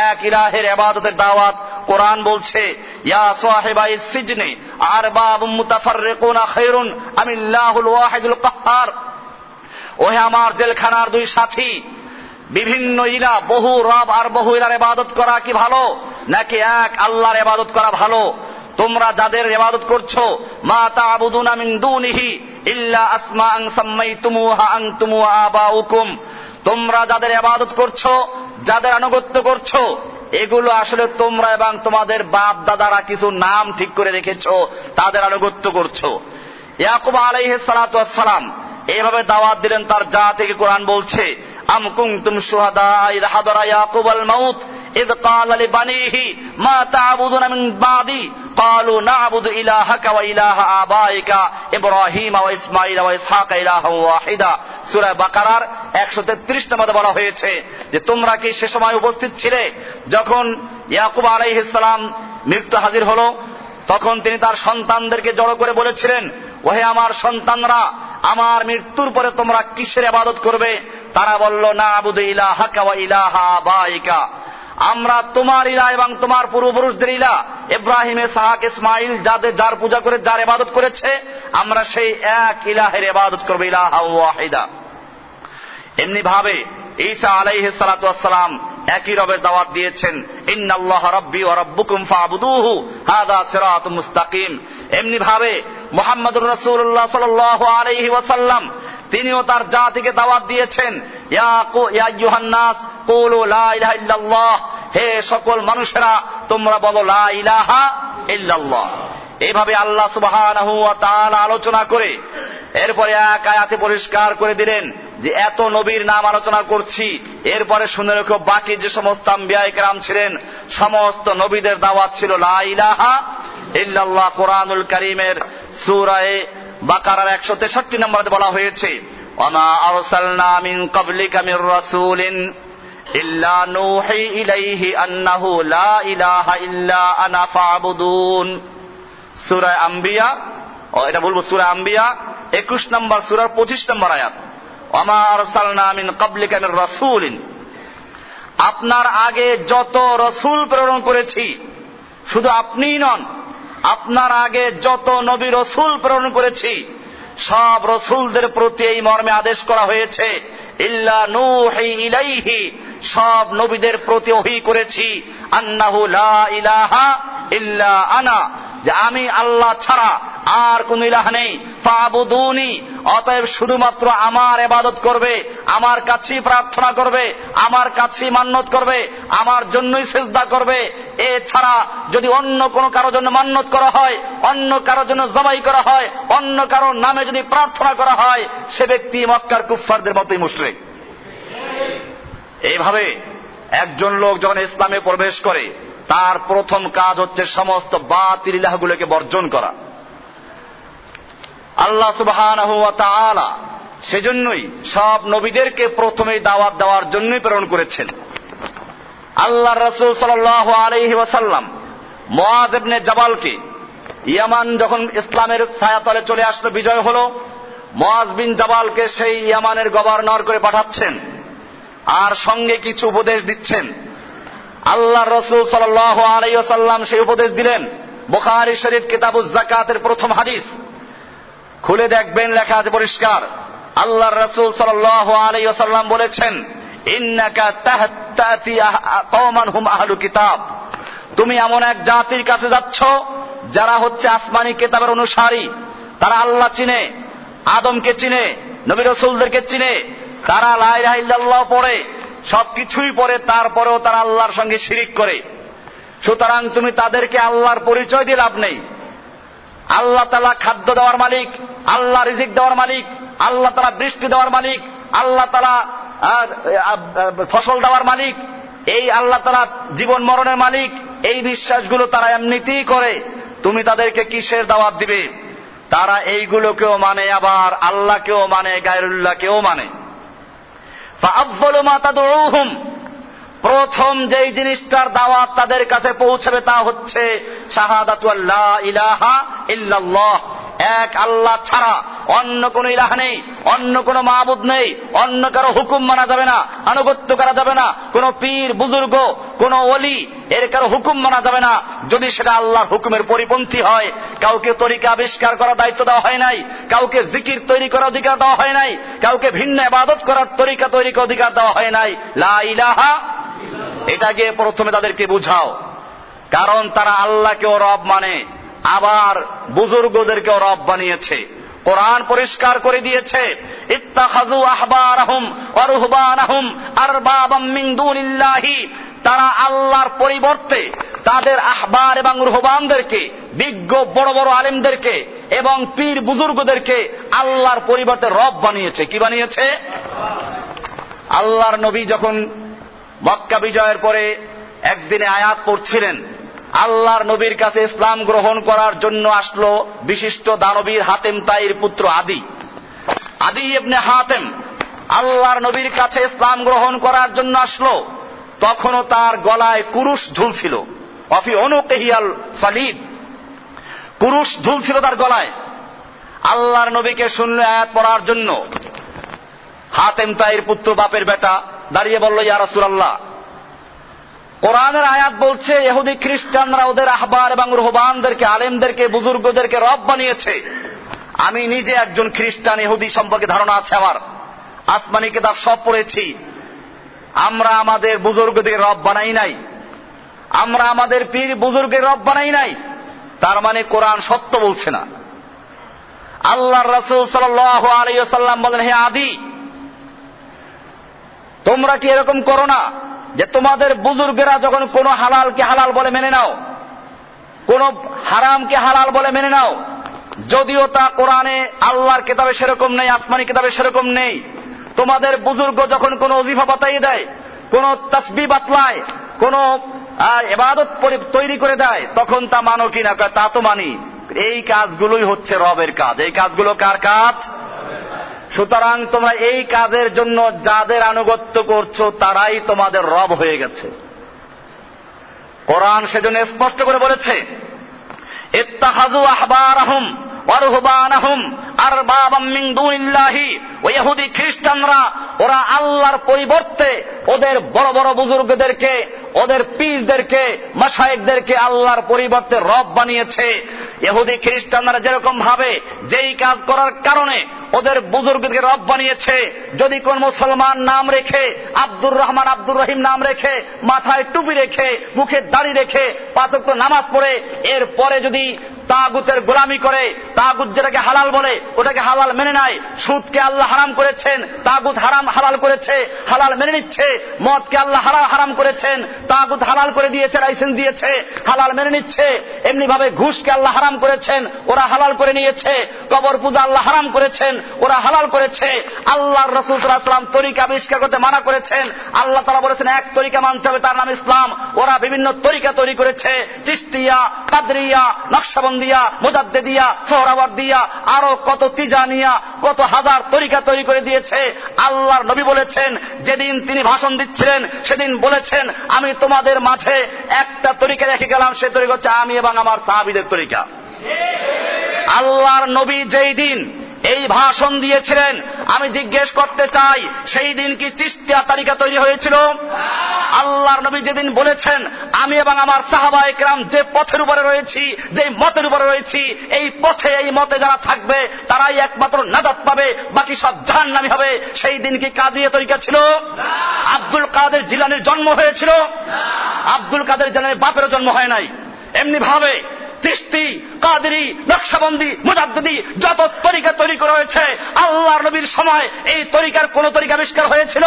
এক ইলাহের ইবাদতের দাওয়াত। কোরআন বলছে ইয়া সাহিবাইস সিজনি আরবাবুম মুতাফাররিকুনা খায়রুন আমিল্লাহুল ওয়াহিদুল কাহ্হার। ওহে আমার জেলখানার দুই সাথী, বিভিন্ন ইলাহ, বহু রব আর বহু ইলাহর ইবাদত করা কি ভালো, নাকি এক আল্লাহর ইবাদত করা ভালো? তোমরা যাদের ইবাদত করছো মা তা'বুদুনা মিন দুনিহি ইল্লা আসমাআন সাম্মাইতুমুহা আনতুম ওয়া আবাউকুম, তোমরা যাদের ইবাদত করছো, যাদের আনুগত্য করছো, এগুলো আসলে তোমরা এবং তোমাদের বাপ দাদারা কিছু নাম ঠিক করে রেখেছো, তাদের আনুগত্য করছো। ইয়াকুব আলাইহিস সালাতু ওয়াস সালাম এইভাবে দাওয়াত দিলেন তার জাতিকে। কোরআন বলছে আম কুনতুম শুহাদা ইয হাদারা ইয়াকুবাল মাউত ইয ক্বালা লিবানিহি মা তা'বুদুনা মিন বাদি ক্বালু না'বুদু ইলাহাকা ওয়া ইলাহা আবাইকা ইব্রাহিম ওয়া ইসমাঈল ওয়া ইসহাকা ইলাহান ওয়াহিদা। সূরা বাকারার 133 নম্বরে বলা হয়েছে যে তোমরা কি সে সময় উপস্থিত ছিলে যখন ইয়াকুব আলাইহিস সালাম মৃত্যু হাজির হলো? তখন তিনি তার সন্তানদেরকে জড়ো করে বলেছিলেন ওহে আমার সন্তানরা, আমার মৃত্যুর পরে তোমরা কিসের ইবাদত করবে? তারা বলল না'বুদু ইলাহাকা ওয়া ইলাহা আবাইকা, আমরা তোমার ইলাহ এবং তোমার পূর্বপুরুষদের ইলাহ ইব্রাহিম, ইসহাক, ইসমাঈল যার পূজা করে, যার ইবাদত করেছে, আমরা সেই এক ইলাহের ইবাদত করব, ইলাহা ওয়াহিদা। এমনি ভাবে ঈসা আলাইহিস সালাতু ওয়াস সালাম একই রবের দাওয়াত দিয়েছেন ইন্নাল্লাহা রাব্বি ওয়া রাব্বুকুম ফা'বুদুহু হাযা সিরাতুম মুস্তাকিম। এমনি ভাবে মুহাম্মদুর রাসূলুল্লাহ সাল্লাল্লাহু আলাইহি ওয়াসাল্লাম তিনিও তার জাতিকে দাওয়াত দিয়েছেন, ইয়া আইয়ুহান নাস কুলু লা ইলাহা ইল্লাল্লাহ, হে সকল মানুষেরা তোমরা বলো লা ইলাহা ইল্লাল্লাহ। এইভাবে আল্লাহ সুবহানাহু ওয়া তাআলা আলোচনা করে এরপরে এক আয়াতে পরিষ্কার করে দিলেন যে এত নবীর নাম আলোচনা করছি, এরপরে শুনে রেখো বাকি যে সমস্ত আম্বিয়া কেরাম ছিলেন সমস্ত নবীদের দাওয়াত ছিল লা ইলাহা ইল্লাল্লাহ। কোরআনুল কারীমের সূরা বাকারার 163 নম্বরে বলা হয়েছে, ওয়ামা আরসালনা মিন ক্বাবলিকা মির রাসূলিন ইল্লা নূহি ইলাইহি আন্নাহু লা ইলাহা ইল্লা আনা ফা'বুদুন। সূরা আম্বিয়া, এটা বলবো সূরা আম্বিয়া 21 নম্বর সূরার 25 নম্বর আয়াত, ওয়ামা আরসালনা মিন ক্বাবলিকা মির রাসূলিন, আপনার আগে যত রাসূল প্রেরণ করেছি, শুধু আপনিই নন, আপনার আগে যত নবী রাসূল প্রেরণ করেছি সব রাসূলদের প্রতি এই মর্মে আদেশ করা হয়েছে, ইল্লা নূহি ইলাইহি, সব নবীদের প্রতি ওহী করেছি, আন্নাহু লা ইলাহা ইল্লা আনা, যে আমি আল্লাহ ছাড়া আর কোন ইলাহ নেই, ফাবুদুনি, অতএব শুধুমাত্র আমার ইবাদত করবে, আমার কাছেই প্রার্থনা করবে, আমার কাছেই মান্নত করবে, আমার জন্যই সিজদা করবে। এছাড়া যদি অন্য কোনো কারোর জন্য মান্নত করা হয়, অন্য কারোর জন্য জবাই করা হয়, অন্য কারোর নামে যদি প্রার্থনা করা হয়, সে ব্যক্তি মক্কার কুফফারদের মতোই মুশরিক। এইভাবে একজন লোক যখন ইসলামে প্রবেশ করে তার প্রথম কাজ হচ্ছে সমস্ত বাতিল ইলাহগুলোকে বর্জন করা। আল্লাহ সুবহানাহু ওয়া তাআলা সেজন্যই সব নবীদেরকে প্রথমেই দাওয়াত দেওয়ার জন্যই প্রেরণ করেছেন। আল্লাহর রাসূল সাল্লাল্লাহু আলাইহি ওয়াসাল্লাম মুআয ইবনে জাবালকে ইয়ামান যখন ইসলামের ছায়াতলে চলে আসলো, বিজয় হলো, মুআয বিন জাবালকে সেই ইয়ামানের গভর্নর করে পাঠাচ্ছেন আর সঙ্গে কিছু উপদেশ দিচ্ছেন। আল্লাহর রাসূল সাল্লাল্লাহু আলাইহি ওয়াসাল্লাম সেই উপদেশ দিলেন। বুখারী শরীফ কিতাবুজ যাকাতের প্রথম হাদিস খুলে দেখবেন, লেখা আছে পরিষ্কার, আল্লাহর রাসূল সাল্লাল্লাহু আলাইহি ওয়াসাল্লাম বলেছেন, ইন্নাকা তাহতাতি কওমান হুম আহলু কিতাব, তুমি এমন এক জাতির কাছে যাচ্ছ যারা হচ্ছে আসমানি কিতাবের অনুসারী, তারা আল্লাহ চিনে, আদমকে চিনে, নবী রাসূলদেরকে চিনে, তারা লা ইলাহা ইল্লাল্লাহ পড়ে, সবকিছুই পড়ে, তারপরেও তারা আল্লাহর সঙ্গে শিরিক করে। সুতরাং তুমি তাদেরকে আল্লাহর পরিচয় দিয়ে লাভ নেই। আল্লাহ তাআলা খাদ্য দেওয়ার মালিক, আল্লাহ রিজিক দেওয়ার মালিক, আল্লাহ তাআলা বৃষ্টি দেওয়ার মালিক, আল্লাহ তাআলা ফসল দেওয়ার মালিক, এই আল্লাহ তাআলা জীবন মরণের মালিক, এই বিশ্বাসগুলো তারা এমনিতেই করে। তুমি তাদেরকে কিসের দাওয়াত দিবে? তারা এইগুলোকেও মানে, আবার আল্লাহকেও মানে, গায়রুল্লাহকেও মানে। ফাআফযালু মা তাদউহুম, প্রথম যেই জিনিসটার দাওয়াত তাদের কাছে পৌঁছাবে তা হচ্ছে শাহাদাতু আল্লা ইলাহা ইল্লাল্লাহ, এক আল্লাহ ছাড়া অন্য কোন ইলাহ নেই, অন্য কোন মাবুদ নেই, অন্য কারো হুকুম মানা যাবে না, আনুগত্য করা যাবে না, কোন পীর বুজুর্গ, কোন ওলি, এর কারো হুকুম মানা যাবে না যদি সেটা আল্লাহর হুকুমের পরিপন্থী হয়। কাউকে তরিকা আবিষ্কার করার দায়িত্ব দেওয়া হয় নাই, কাউকে জিকির তৈরি করার অধিকার দেওয়া হয় নাই, কাউকে ভিন্ন ইবাদত করার তরিকা তৈরির অধিকার দেওয়া হয় নাই। লা ইলাহা, এটাকে প্রথমে তাদেরকে বুঝাও, কারণ তারা আল্লাহকেও রব মানে, আবার বুজুর্গদেরকেও রব বানিয়েছে। কোরআন পরিষ্কার করে দিয়েছে, ইত্তাখাযু আহবারাহুম ওয়া রুহবানাহুম আরবাবাম মিন দুনিল্লাহি, তারা আল্লাহর পরিবর্তে তাদের আহবার এবং রুহবানদেরকে, বিজ্ঞ বড় বড় আলেমদেরকে এবং পীর বুজুর্গদেরকে আল্লাহর পরিবর্তে রব বানিয়েছে। কি বানিয়েছে? আল্লাহর নবী যখন মক্কা বিজয়ের পরে একদিনে আয়াত পড়ছিলেন, আল্লাহর নবীর কাছে ইসলাম গ্রহণ করার জন্য আসলো বিশিষ্ট দানবীর হাতেম তাইর পুত্র আদি ইবনে হাতেম। আল্লাহর নবীর কাছে ইসলাম গ্রহণ করার জন্য আসলো, তখনও তার গলায় কুরুশ ঝুলছিল, অফি অনুকিহিয়াল সালিব, কুরুশ ঝুলছিল তার গলায়। আল্লাহর নবীকে শুনল আয়াত পড়ার জন্য, হাতেম তাইর পুত্র বাপের বেটা দাঁড়িয়ে বলল, ইয়া রাসূলুল্লাহ, কোরআনের আয়াত বলছে ইহুদি খ্রিস্টানরা ওদের আহবার এবং রুহবানদেরকে, আলেমদেরকে, বুজুর্গদেরকে রব বানিয়েছে। আমি নিজে একজন খ্রিস্টান, ইহুদি সম্পর্কে ধারণা আছে আমার, আসমানি কিতাব সব পড়েছি। আমরা আমাদের বুজুর্গদের রব বানাই নাই, আমরা আমাদের পীর বুজুর্গের রব বানাই নাই। তার মানে কোরআন সত্য বলছে না। আল্লাহর রাসূল সাল্লাল্লাহু আলাইহি ওয়াসাল্লাম বলেন, হে আদি, তোমরা কি এরকম করো না যে তোমাদের বুজুর্গেরা যখন কোনো হালালকে হালাল বলে মেনে নাও, কোন হারামকে হালাল বলে মেনে নাও, যদিও তা কোরআনে আল্লাহর কিতাবে সেরকম নেই, আসমানি কিতাবে সেরকম নেই, তোমাদের বুজুর্গ যখন কোনো ওজিফা বাতাই দেয়, কোন তাসবিহ বাতলায়, কোন ইবাদত তৈরি করে দেয়, তখন তা মানো কি না? তা তো মানি। এই কাজগুলোই হচ্ছে রবের কাজ। এই কাজগুলো কার কাজ? সুতরাং তোমরা এই কাজের জন্য যাদের আনুগত্য করছো তারাই তোমাদের রব হয়ে গেছে। কোরআন সেজন্য স্পষ্ট করে বলেছে, ইত্তাখাযু আহবারাহুম ওয়া রুহবানাহুম আরবাবাম মিন দুনিল্লাহি, ও ইহুদি খ্রিস্টানরা ওরা আল্লাহর পরিবর্তে ওদের বড় বড় বুজুর্গদেরকে, ওদের পীরদেরকে, মাশায়েখদেরকে আল্লাহর পরিবর্তে রব বানিয়েছে। ইহুদি খ্রিস্টানরা যেরকম ভাবে যেই কাজ করার কারণে ওদের বুজুর্গকে রব বানিয়েছে, যদি কোন মুসলমান নাম রেখে আব্দুর রহমান, আব্দুর রহিম নাম রেখে, মাথায় টুপি রেখে, মুখে দাড়ি রেখে, 5 ওয়াক্ত নামাজ পড়ে, এরপরে যদি তাগুতের গোলামি করে, তাগুত যেটাকে হালাল বলে ওটাকে হালাল মেনে নেয়, সুদকে আল্লাহ হারাম করেছেন, তাগুত হারাম হালাল করেছে, হালাল মেনে নিচ্ছে, মদকে আল্লাহ হারাম করেছেন, তাগুত হালাল করে দিয়েছে, লাইসেন্স দিয়েছে, হালাল মেনে নিচ্ছে, এমনি ভাবে ঘুষকে আল্লাহ হারাম করেছেন, ওরা হালাল করে নিয়েছে, কবর পূজা আল্লাহ হারাম করেছেন, ওরা হালাল করেছে, আল্লাহর রাসূল সাল্লাল্লাহু আলাইহি ওয়াসাল্লাম তরিকা আবিষ্কার করতে মানা করেছেন, আল্লাহ তাআলা বলেছেন এক তরিকা মানতে হবে, তার নাম ইসলাম, ওরা বিভিন্ন তরিকা তৈরি করেছে, চিশতিয়া, কাদরিয়া, নকশবন্দিয়া, মুজাদ্দিদিয়া, সোহরাওয়ার্দিয়া, আরো কত তিজানিয়া, কত হাজার তরিকা তৈরি করে দিয়েছে। আল্লাহর নবী বলেছেন, যেদিন তিনি ভাষণ দিচ্ছিলেন সেদিন বলেছেন, আমি তোমাদের মাঝে একটা তরিকা রেখে গেলাম, সে তরিকা হচ্ছে আমি এবং আমার সাহাবীদের তরিকা। আল্লাহর নবী যেই দিন এই ভাষণ দিয়েছিলেন, আমি জিজ্ঞেস করতে চাই, সেই দিন কি চিশতিয়া তরিকা তৈরি হয়েছিল? আল্লাহর নবী যেদিন বলেছেন, আমি এবং আমার সাহাবায়ে কেরাম যে পথের উপরে রয়েছি, যে মতের উপরে রয়েছি, এই পথে এই মতে যারা থাকবে তারাই একমাত্র নাজাত পাবে, বাকি সব জাহান্নামী হবে, সেই দিন কি কাদিয়া তরিকা ছিল? আব্দুল কাদের জিলানীর জন্ম হয়েছিল? আব্দুল কাদের জিলানীর বাপেরও জন্ম হয় নাই। এমনি ভাবে চিশতি, কাদেরি, নকশবন্দি, মুজাদ্দিদি যত তরিকা তৈরি করা হয়েছে, আল্লাহর নবীর সময় এই তরিকার কোন তরিকা আবিষ্কার হয়েছিল?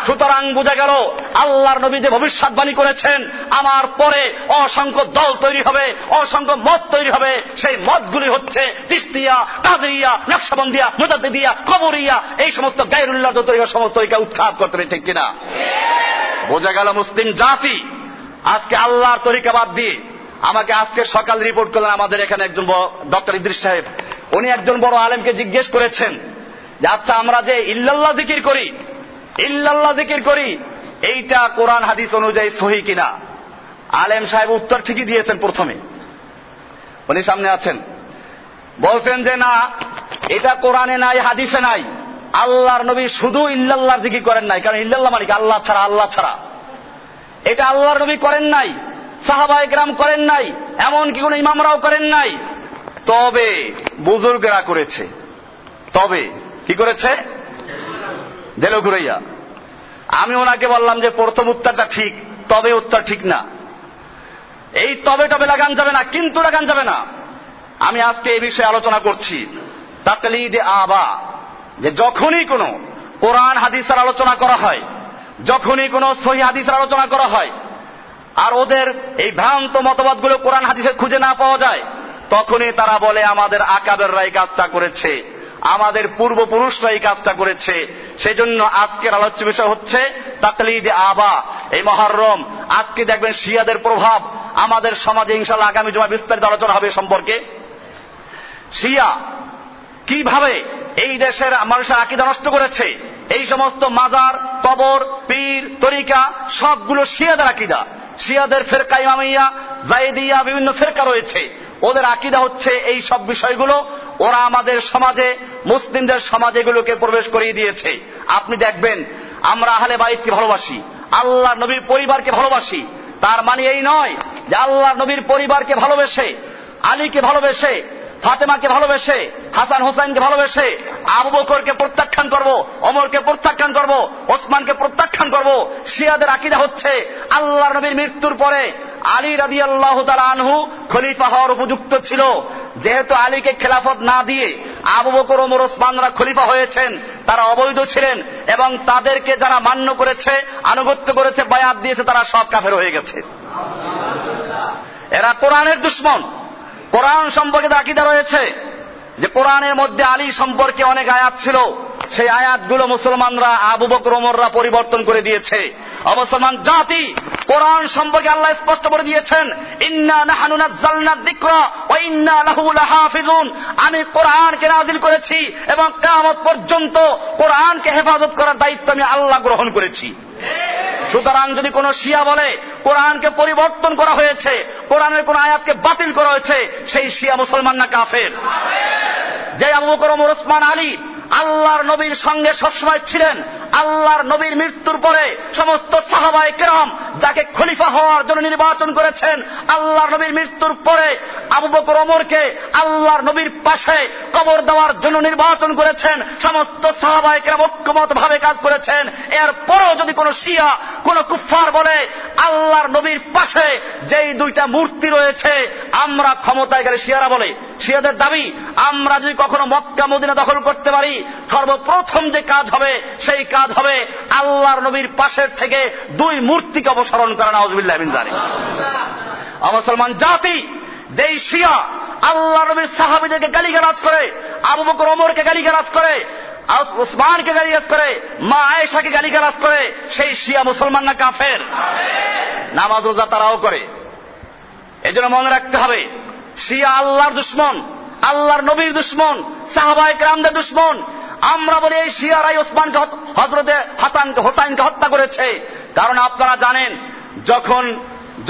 সুতরাং বোঝা গেল আল্লাহর নবী যে ভবিষ্যৎবাণী করেছেন, আমার পরে অসংখ্য দল তৈরি হবে, অসংখ্য মত তৈরি হবে, সেই মতগুলি হচ্ছে চিশতিয়া, কাদেরিয়া, নকশবন্দিয়া, মুজাদ্দিদিয়া, কবরিয়া, এই সমস্ত গায়রুল্লাহ তরিকা, সমস্ত তরিকা উৎখাত করতে হবে, ঠিক কিনা? বোঝা গেল মুসলিম জাতি আজকে আল্লাহর তরিকা বাদ দিয়ে, আমাকে আজকে সকাল রিপোর্ট করলেন আমাদের এখানে একজন ডক্টর ইদ্রিস সাহেব, উনি একজন বড় আলেমকে জিজ্ঞেস করেছেন যে আচ্ছা আমরা যে ইল্লাল্লাহ জিকির করি, ইল্লাল্লাহ জিকির করি, এইটা কোরআন হাদিস অনুযায়ী সহিহ কিনা? আলেম সাহেব উত্তর ঠিকই দিয়েছেন। প্রথমে উনি সামনে আছেন, বলছেন যে না, এটা কোরআনে নাই, হাদিসে নাই, আল্লাহর নবী শুধু ইল্লাল্লাহ জিকির করেন নাই, কারণ ইল্লাল্লাহ মানে আল্লাহ ছাড়া, আল্লাহ ছাড়া, এটা আল্লাহর নবী করেন নাই, সাহাবায়ে কেরাম করেন নাই, এমনকি কোন ইমামরাও করেন নাই, তবে বুজুর্গরা করেছে। তবে কি করেছে? দিল ঘুরাইয়া। আমি ওনাকে বললাম যে প্রথম উত্তরটা ঠিক, তবে উত্তর ঠিক না, এই তবে টবে লাগান যাবে না, কিন্তু লাগান যাবে না। আমি আজকে এই বিষয়ে আলোচনা করছি তাকলিদে আবা, যে যখনই কোন কোরআন হাদিসের আলোচনা করা হয়, যখনই কোন সহিহ হাদিসের আলোচনা করা হয়, আর ওদের এই ভ্রান্ত মতবাদগুলো কোরআন হাদিসে খুঁজে না পাওয়া যায়, তখনই তারা বলে আমাদের আকাবেররা এই কাজটা করেছে, আমাদের পূর্বপুরুষরা এই কাজটা করেছে। সেজন্য আজকের আলোচ্য বিষয় হচ্ছে তাকলিদে আবা। এই মুহররম আজকে দেখবেন শিয়াদের প্রভাব আমাদের সমাজে, ইনশাআল্লাহ আগামী জুমায় বিস্তারিত আলোচনা হবে সম্পর্কে। শিয়া কিভাবে এই দেশের মানুষের আকীদা নষ্ট করেছে, এই সমস্ত মাজার, কবর, পীর, তরিকা সবগুলো শিয়াদের আকীদা। শিয়াদের ফেরকা ইমামিয়া, জায়েদিয়া, বিভিন্ন ফেরকা রয়েছে, ওদের আকীদা হচ্ছে এই সব বিষয়গুলো। ওরা আমাদের সমাজে, মুসলিমদের সমাজে এগুলোকে প্রবেশ করিয়ে দিয়েছে। আপনি দেখবেন আমরা আহলে বাইতকে ভালোবাসি, আল্লাহ নবীর পরিবারকে ভালোবাসি, তার মানে এই নয় যে আল্লাহ নবীর পরিবারকে ভালোবেসে, আলীকে ভালোবেসে, ফাতেমাকে ভালোবেসে, হাসান হোসেনকে ভালোবেসে আবু বকরকে প্রত্যাখ্যান করব, ওমরকে প্রত্যাখ্যান করব, ওসমানকে প্রত্যাখ্যান করব। শিয়াদের আকীদা হচ্ছে আল্লাহর নবীর মৃত্যুর পরে আলী রাদিয়াল্লাহু তাআলা আনহু খলিফা হওয়ার উপযুক্ত ছিল, যেহেতু আলীকে খেলাফত না দিয়ে আবু বকর ওমর ওসমানরা খলিফা হয়েছেন, তারা অবৈধ ছিলেন এবং তাদেরকে যারা মান্য করেছে, আনুগত্য করেছে, বায়াত দিয়েছে, তারা সব কাফের হয়ে গেছে। এরা কোরআনের দুশমন। কোরআন সম্পর্কে আকীদা রয়েছে যে কোরআনের মধ্যে আলী সম্পর্কে অনেক আয়াত ছিল, সেই আয়াতগুলো মুসলমানরা আবু বকর ওমররা পরিবর্তন করে দিয়েছে। মুসলমান জাতি কোরআন সম্পর্কে আল্লাহ স্পষ্ট করে দিয়েছেন, ইন্না নাহনু নাযালনা যিকরা ওয়া ইন্না লাহু লাহাফিজুন। আমি কোরআনকে নাযিল করেছি এবং কিয়ামত পর্যন্ত কোরআনকে হেফাজত করার দায়িত্ব আমি আল্লাহ গ্রহণ করেছি। সুতরাং যদি কোন শিয়া বলে কোরআনকে পরিবর্তন করা হয়েছে, কোরআনের কোন আয়াতকে বাতিল করা হয়েছে, সেই শিয়া মুসলমান না কাফের? যে আবু বকর ওমর ওসমান আলী আল্লাহর নবীর সঙ্গে সবসময় ছিলেন, আল্লাহর নবীর মৃত্যুর পরে সমস্ত সাহাবায়ে কেরাম যাকে খলিফা হওয়ার জন্য নির্বাচন করেছেন, আল্লাহর নবীর মৃত্যুর পরে আবু বকর ওমরকে আল্লাহর নবীর পাশে কবর দেওয়ার জন্য নির্বাচন করেছেন, সমস্ত সাহাবায়ে কেরাম ঐক্যমত ভাবে কাজ করেছেন। এরপরও যদি কোনো শিয়া, কোন কুফফার বলে আল্লাহর নবীর পাশে যেই দুইটা মূর্তি রয়েছে আমরা ক্ষমতায় গেলে, শিয়ারা বলে, শিয়াদের দাবি আমরা যদি কখনো মক্কা মদিনা দখল করতে পারি, সর্বপ্রথম যে কাজ হবে সেই কাজ হবে আল্লাহর নবীর পাশের থেকে দুই মূর্তিকে অপসারণ করা। নাউযুবিল্লাহ মিন যালিক। মুসলমান জাতি যেই শিয়া আল্লাহর নবীর সাহাবীদেরকে গালিগালাজ করে, আবু বকর ওমরকে গালিগালাজ করে, উসমানকে গালিগালাজ করে, মা আয়েশাকে গালিগালাজ করে, সেই শিয়া মুসলমান না কাফের? নামাজ রোজা তারাও করে। এজন্য মনে রাখতে হবে, শিয়া আল্লাহর দুশমন, আল্লাহর নবীর দুশমন, সাহাবায়ে কেরামদের দুশমন। আমরা বলি এই শিয়ারাই ওসমানকে, হযরতে হাসানকে, হোসাইনকে হত্যা করেছে। কারণ আপনারা জানেন,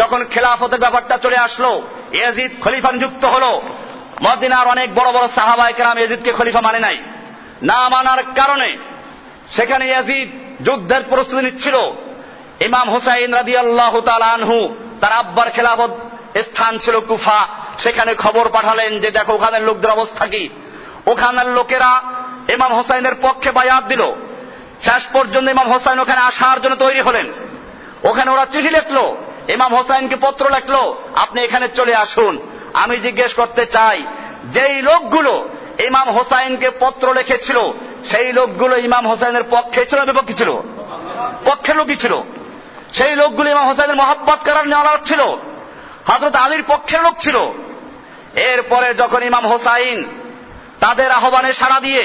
যখন খেলাফতের ব্যাপারটা চলে আসলো, ইয়াজিদ খলিফা নিযুক্ত হলো, মদিনার অনেক বড় বড় সাহাবায়ে কেরাম ইয়াজিদকে খলিফা মানে নাই। না মানার কারণে সেখানে ইয়াজিদ যুদ্ধের প্রস্তুতি নিচ্ছিল। ইমাম হুসাইন রাদিয়াল্লাহু তাআলা আনহু, তার আব্বার খেলাফত স্থান ছিল কুফা, সেখানে খবর পাঠালেন যে দেখো ওখানের লোকদের অবস্থা কি। ওখানের লোকেরা ইমাম হোসাইনের পক্ষে বায়াত দিল। শেষ পর্যন্ত ইমাম হোসাইন ওখানে আসার জন্য তৈরি হলেন। ওখানে ওরা চিঠি লিখলো, ইমাম হোসাইনকে পত্র লিখলো, আপনি এখানে চলে আসুন। আমি জিজ্ঞেস করতে চাই, যেই লোকগুলো ইমাম হোসাইনকে পত্র লিখেছিল সেই লোকগুলো ইমাম হোসাইনের পক্ষে ছিল, বিপক্ষে ছিল? পক্ষের লোকই ছিল। সেই লোকগুলো ইমাম হোসাইনের মহব্বত করার নেওয়ার ছিল, হযরত আলীর পক্ষের লোক ছিল। এরপরে যখন ইমাম হোসাইন তাদের আহ্বানে সাড়া দিয়ে,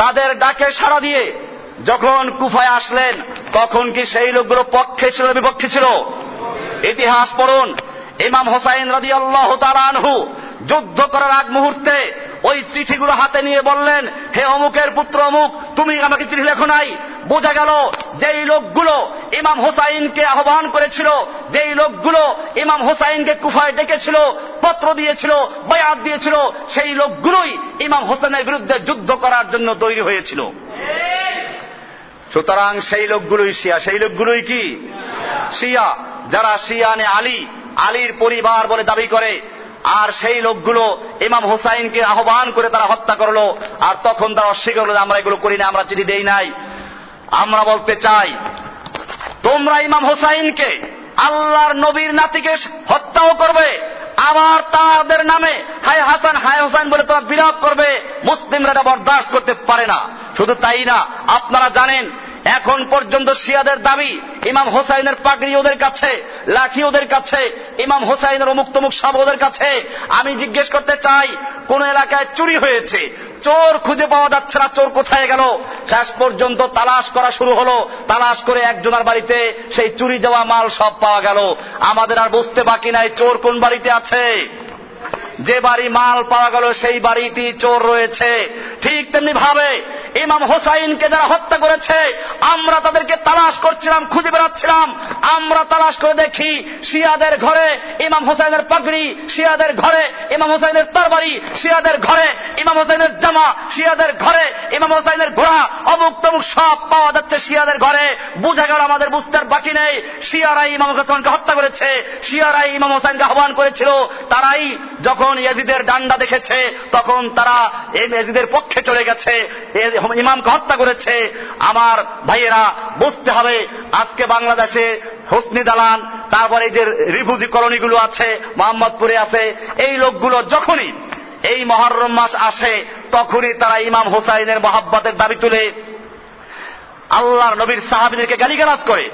তাদের ডাকে সাড়া দিয়ে যখন কুফায় আসলেন, তখন কি সেই লোকগুলো পক্ষে ছিল, বিপক্ষে ছিল? ইতিহাস পড়ুন। ইমাম হোসাইন রাদিয়াল্লাহু তাআলা আনহু যুদ্ধ করার আগ মুহূর্তে ওই চিঠিগুলো হাতে নিয়ে বললেন, হে অমুকের পুত্র অমুক, তুমি আমাকে চিঠি লেখো নাই। বোঝা গেল যেই লোকগুলো ইমাম হোসাইনকে আহ্বান করেছিল, যেই লোকগুলো ইমাম হোসাইনকে কুফায় ডেকেছিল, পত্র দিয়েছিল, বায়াত দিয়েছিল, সেই লোকগুলোই ইমাম হোসেনের বিরুদ্ধে যুদ্ধ করার জন্য তৈরি হয়েছিল। সুতরাং সেই লোকগুলোই শিয়া। সেই লোকগুলোই কি শিয়া? যারা শিয়ানে আলী, আলীর পরিবার বলে দাবি করে, আর সেই লোকগুলো ইমাম হোসাইনকে আহ্বান করে তারা হত্যা করলো। আর তখন তারা অস্বীকার করলো, আমরা এগুলো করি না, আমরা চিঠি দেই নাই। আমরা বলতে চাই, তোমরা ইমাম হোসাইনকে, আল্লাহর নবীর নাতিকে হত্যাও করবে, আবার তাদের নামে হায় হাসান হায় হোসাইন বলে তোমরা বিলাপ করবে। মুসলিমরা এটা বরদাস্ত করতে পারে না। শুধু তাই না, আপনারা জানেন এখন পর্যন্ত শিয়াদের দাবি ইমাম হোসাইনের পাগড়ি ওদের কাছে, লাঠি ওদের কাছে, ইমাম হোসাইনের অমুক তমুক সব ওদের কাছে। আমি জিজ্ঞেস করতে চাই, কোন এলাকায় চুরি হয়েছে, চোর খুঁজে পাওয়া যাচ্ছে না, চোর কোথায় গেল? শেষ পর্যন্ত তালাশ করা শুরু হলো। তালাশ করে একজনের বাড়িতে সেই চুরি যাওয়া মাল সব পাওয়া গেল। আমাদের আর বুঝতে বাকি নাই চোর কোন বাড়িতে আছে। যে বাড়ি মাল পাওয়া গেল সেই বাড়িতেই চোর রয়েছে। ঠিক তেমনি ভাবে ইমাম হোসাইনকে যারা হত্যা করেছে, আমরা তাদেরকে তালাশ করছিলাম, খুঁজে বেড়াচ্ছিলাম। আমরা তালাশ করে দেখি শিয়াদের ঘরে ইমাম হোসাইনের পাগড়ি, শিয়াদের ঘরে ইমাম হোসাইনের তরবারি, শিয়াদের ঘরে ইমাম হোসাইনের জামা, শিয়াদের ঘরে ইমাম হোসাইনের ঘোড়া, অমুক তমুক সব পাওয়া যাচ্ছে শিয়াদের ঘরে। বুঝা গেল আমাদের বুঝতে আর বাকি নেই, শিয়ারাই ইমাম হোসাইনকে হত্যা করেছে, শিয়ারাই ইমাম হোসাইনকে আহ্বান করেছিল। তারাই যখন ইয়াজিদের ডান্ডা দেখেছে তখন তারা ইয়াজিদের পক্ষে চলে গেছে, ইমামকে হত্যা করেছে। আমার ভাইয়েরা বুঝতে হবে, আজকে বাংলাদেশে হোসনি দালান, তারপরে এই যে রিফিউজি কলোনিগুলো আছে, মোহাম্মদপুরে আছে, এই লোকগুলো যখনই এই মুহররম মাস আসে তখনই তারা ইমাম হোসাইনের মহাব্বতের দাবি তুলে আল্লাহর নবীর সাহাবীদেরকে গালিগালাজ করে।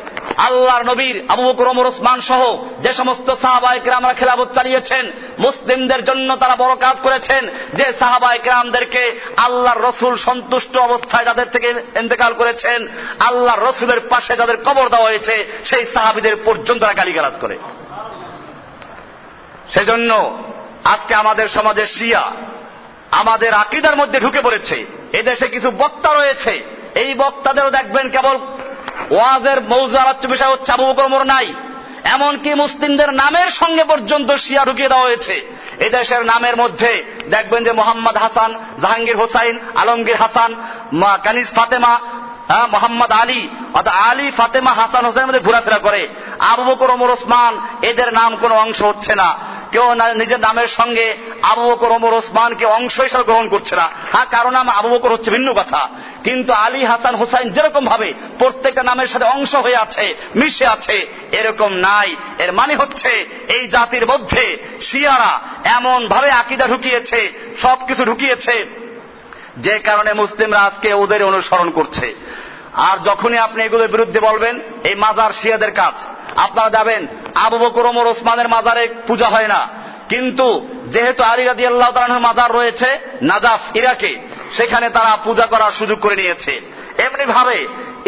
আল্লাহর নবীর আবু বকর ওমর ওসমান সহ যে সমস্ত সাহাবায়ে কেরামরা খেলাফত চালিয়েছেন, মুসলিমদের জন্য তারা বড় কাজ করেছেন, যে সাহাবায়ে কেরামদেরকে আল্লাহর রসুল সন্তুষ্ট অবস্থায় যাদের থেকে ইন্তেকাল করেছেন, আল্লাহর রসুলের পাশে যাদের কবর দেওয়া হয়েছে, সেই সাহাবীদের পর্যন্ত তারা গালিগালাজ করে। সেজন্য আজকে আমাদের সমাজে শিয়া আমাদের আকীদার মধ্যে ঢুকে পড়েছে। এদেশে কিছু বক্তা রয়েছে, এই বক্তাদেরও দেখবেন কেবল ওয়াজের মৌজু আলোচ্য বিষয় হচ্ছে আবু বকর ওমর নাই, এমনকি মুসলিমদের নামের সঙ্গে পর্যন্ত শিয়া ঢুকিয়ে দেওয়া হয়েছে। এদেশের নামের মধ্যে দেখবেন যে মোহাম্মদ হাসান, জাহাঙ্গীর হোসাইন, আলমগীর হাসান, কানিজ ফাতেমা, মোহাম্মদ আলী, অর্থাৎ আলী, ফাতেমা, হাসান, হোসেনের মধ্যে ঘোরাফেরা করে। আবু বকর ওমর ওসমান এদের নাম কোনো অংশ হচ্ছে না, কেউ নিজের নামের সঙ্গে আবু বকর ওমর ওসমানকে অংশ হিসেবে গ্রহণ করছে না। হ্যাঁ, কারো নাম আবু বকর হচ্ছে ভিন্ন কথা, কিন্তু আলী, হাসান, হোসাইন যেরকম ভাবে প্রত্যেকটা নামের সাথে অংশ হয়ে আছে, মিশে আছে, এরকম নাই। এর মানে হচ্ছে এই জাতির মধ্যে শিয়ারা এমন ভাবে আকীদা ঢুকিয়েছে, সবকিছু ঢুকিয়েছে, যে কারণে মুসলিমরা আজকে ওদের অনুসরণ করছে। আর যখনই আপনি এগুলোর বিরুদ্ধে বলবেন, এই মাজার শিয়াদের কাজ, আপনারা যাবেন আবু বকর ওমর ওসমানের মাজারে পূজা হয় না, কিন্তু যেহেতু আলী রাদিয়াল্লাহু তাআলা আনহুর মাজার রয়েছে নাজাফ, ইরাকে, সেখানে তারা পূজা করার সুযোগ করে নিয়েছে। এমনি ভাবে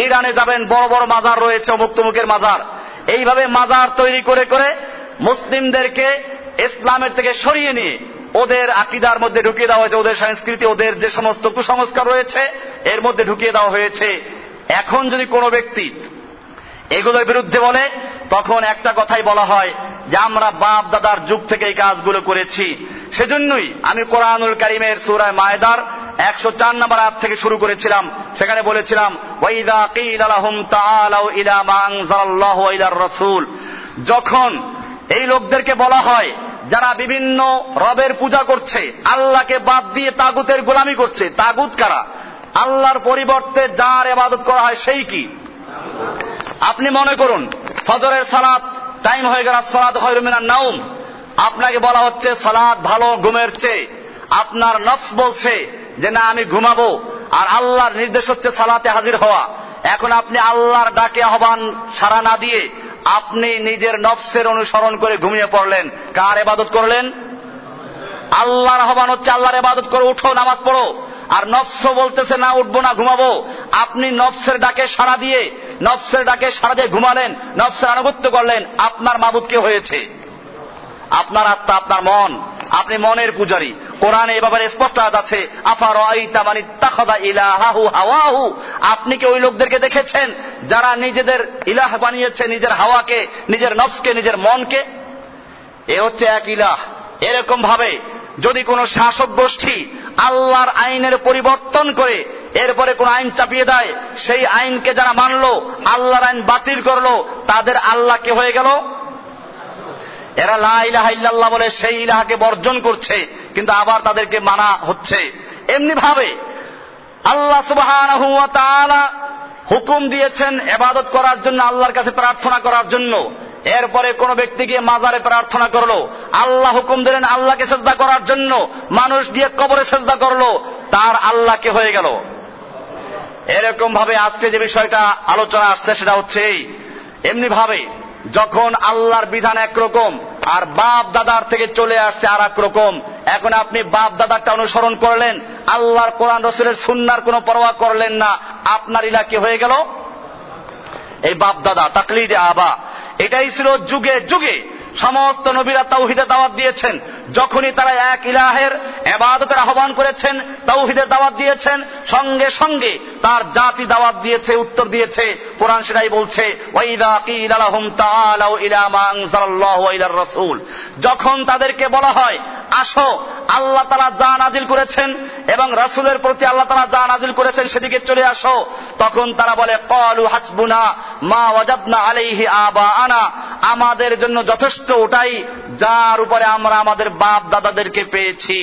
ইরানে যাবেন, বড় বড় মাজার রয়েছে, অমুক তমুকের মাজার। এইভাবে মাজার তৈরি করে করে মুসলিমদেরকে ইসলামের থেকে সরিয়ে নিয়ে ওদের আকীদার মধ্যে ঢুকিয়ে দেওয়া হয়েছে, ওদের সংস্কৃতি, ওদের যে সমস্ত কুসংস্কার রয়েছে এর মধ্যে ঢুকিয়ে দেওয়া হয়েছে। এখন যদি কোনো ব্যক্তি এগুলোর বিরুদ্ধে বলে, তখন একটা কথাই বলা হয় যে আমরা বাপ দাদার যুগ থেকে এই কাজগুলো করেছি। সেজন্যই আমি কোরআনুল কারীমের সূরা মায়েদার 104 নম্বর আয়াত থেকে শুরু করেছিলাম। সেখানে বলেছিলাম, ওয়াইযা কিলা লাহুম তাআলাউ ইলা মা আনজালাল্লাহু ওয়া ইলার রাসূল, যখন এই লোকদেরকে বলা হয় যারা বিভিন্ন রবের পূজা করছে, আল্লাহকে বাদ দিয়ে তাগুতের গোলামি করছে। তাগুত কারা? আল্লাহর পরিবর্তে যার ইবাদত করা হয় সেই কি? আপনি মনে করুন ফজরের সালাত টাইম হয়ে গেল, সালাত খায়রুম মিনান নাওম, আপনাকে বলা হচ্ছে সালাত ভালো ঘুমের চেয়ে। আপনার নফস বলছে যে না আমি ঘুমাবো, আর আল্লাহর নির্দেশ হচ্ছে সালাতে হাজির হওয়া। এখন আপনি আল্লাহর ডাকে আহ্বান সাড়া না দিয়ে আপনি নিজের নফসের অনুসরণ করে ঘুমিয়ে পড়লেন। কার ইবাদত করলেন? আল্লাহর আহ্বান হচ্ছে আল্লাহর ইবাদত করো, উঠো, নামাজ পড়ো, আর নফস বলতেছে না উঠবো না, ঘুমাবো। আপনি নফসের ডাকে সাড়া দিয়ে ঘুমালেন, নফসের আনুগত্য করলেন। আপনার মাবুদ কে হয়েছে? আপনার আত্মা, আপনার মন। আপনি মনের পূজারী। কোরআনে এ ব্যাপারে স্পষ্ট আয়াত আছে, আফারাআইতা মান ইত্তাখাযা ইলাহাহু হাওয়াহু, আপনি কি ওই লোকদেরকে দেখেছেন যারা নিজেদের ইলাহ বানিয়েছে, নিজের হাওয়াকে, নিজের নফসকে, নিজের মনকে? এ হচ্ছে এক ইলাহ। এরকম ভাবে যদি কোন শাসক গোষ্ঠী আল্লাহর আইনের পরিবর্তন করে এরপরে কোন আইন চাপিয়ে দেয়, সেই আইনকে যারা মানলো, আল্লাহর আইন বাতিল করলো, তাদের আল্লাহ কে হয়ে গেল? এরা লা ইলাহা ইল্লাল্লাহ বলে সেই ইলাহকে বর্জন করছে, কিন্তু আবার তাদেরকে মানা হচ্ছে। এমনি ভাবে আল্লাহ সুবহানাহু ওয়া তাআলা হুকুম দিয়েছেন ইবাদত করার জন্য, আল্লাহর কাছে প্রার্থনা করার জন্য। এরপরে কোন ব্যক্তি গিয়ে মাজারে প্রার্থনা করলো, আল্লাহ হুকুম দিলেন আল্লাহকে সিজদা করার জন্য, মানুষ গিয়ে কবরে সিজদা করলো, তার আল্লাহ কে হয়ে গেল? এরকম ভাবে আজকে যে বিষয়টা আলোচনা আসছে সেটা হচ্ছে এমনি ভাবে যখন আল্লাহর বিধান একরকম আর বাপ দাদার থেকে চলে আসছে আর এক রকম, এখন আপনি বাপ দাদারটা অনুসরণ করলেন, আল্লাহর কোরআন রাসূলের সুন্নাহর কোনো পরোয়া করলেন না, আপনার ইলাহ কি হয়ে গেল? এই বাপ দাদা, তাকলিদে আবা। এটাই ছিল যুগে যুগে সমস্ত নবীরা তাওহীদের দাওয়াত দিয়েছেন। যখনই তারা এক ইলাহের ইবাদতের আহ্বান করেছেন, তাওহীদের দাওয়াত দিয়েছেন, সঙ্গে সঙ্গে তার জাতি দাওয়াত দিয়েছে, উত্তর দিয়েছে। কোরআন সেটাই বলছে, ওয়াইযা কিলা লাহুম তাআলাউ ইলা মা আনজালাল্লাহু ওয়া ইলার রাসূল, যখন তাদেরকে বলা হয় আসো আল্লাহ তাআলা যা নাজিল করেছেন এবং রাসূলের প্রতি আল্লাহ তাআলা যা নাজিল করেছেন সেদিকে চলে আসো, তখন তারা বলে ক্বালু হাসবুনা মা ওয়াজাদনা আলাইহি আবাআনা, আমাদের জন্য যথেষ্ট ওটাই যার উপরে আমরা আমাদের বাপ দাদাদেরকে পেয়েছি,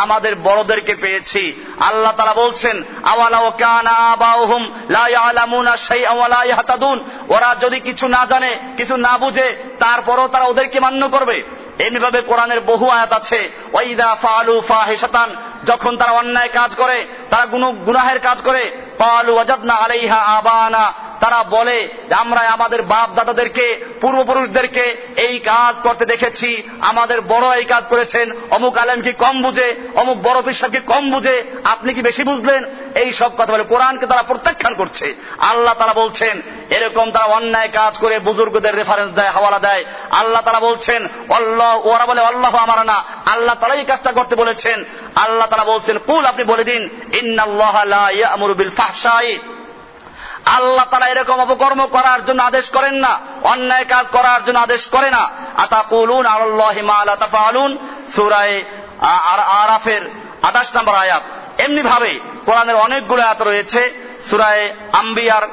আমাদের বড়দেরকে পেয়েছি। আল্লাহ তাআলা বলছেন, আওয়ালাউ কানা আবাউহুম লা ইয়ালামুনা শাইআন ওয়া লা ইয়াহতাদুন, ওরা যদি কিছু না জানে, কিছু না বুঝে, তারপরও তারা ওদেরকে মান্য করবে। এমনিভাবে কোরআনের বহু আয়াত আছে, ওয়াইদা ফাআলু ফাহিশাতান, যখন তারা অন্যায় কাজ করে, তারা গুনাহের কাজ করে, ক্বালু ওয়াজাদনা আলাইহা আবানা, তারা বলে যে আমরা আমাদের বাপ দাদাদেরকে, পূর্বপুরুষদেরকে এই কাজ করতে দেখেছি, আমাদের বড় এই কাজ করেছেন, অমুক আলেম কি কম বুঝে, অমুক বড় পীর সাহেব কি কম বুঝে, আপনি কি বেশি বুঝলেন, এই সব কথা বলে কোরআনকে তারা প্রত্যাখ্যান করছে। আল্লাহ তাআলা বলছেন এরকম তারা অন্যায় কাজ করে বুজুর্গদের রেফারেন্স দেয়, হাওয়ালা দেয়। আল্লাহ তাআলা বলছেন আল্লাহ, ওরা বলে আল্লাহ আমারানা, আল্লাহ তাআলা এই কাজটা করতে বলেছেন। আল্লাহ তাআলা বলছেন কুল, আপনি বলে দিন, ইন্নাল্লাহা লা ইয়া'মুরু বিল ফাহশাই, আল্লাহ তাআলা এরকম অপকর্ম করার জন্য আদেশ করেন না, অন্যায় কাজ করার জন্য আদেশ করে না। আতাকুলুন আলাল্লাহি মা লা তাফআলুন, সূরা আরাফের 28 নম্বর আয়াত। এমনি ভাবে কোরআনের অনেকগুলো আয়াত রয়েছে। সূরা আম্বিয়ার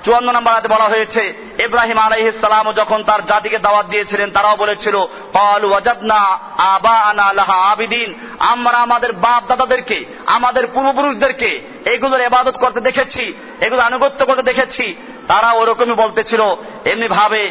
54 নম্বর আয়াতে বলা হয়েছে ইব্রাহিম আলাইহিস সালাম যখন তার জাতিকে দাওয়াত দিয়েছিলেন, তারাও বলেছিল ক্বালু ওয়াজাদনা আবাআনা লাহা আবিদিন, আমরা আমাদের বাপ দাদাদেরকে, আমাদের পূর্বপুরুষদেরকে এগুলোর ইবাদত করতে দেখেছি, এগুলো আনুগত্য করতে দেখেছি। তারা ওরকমই বলতেছিল। এমনি ভাবে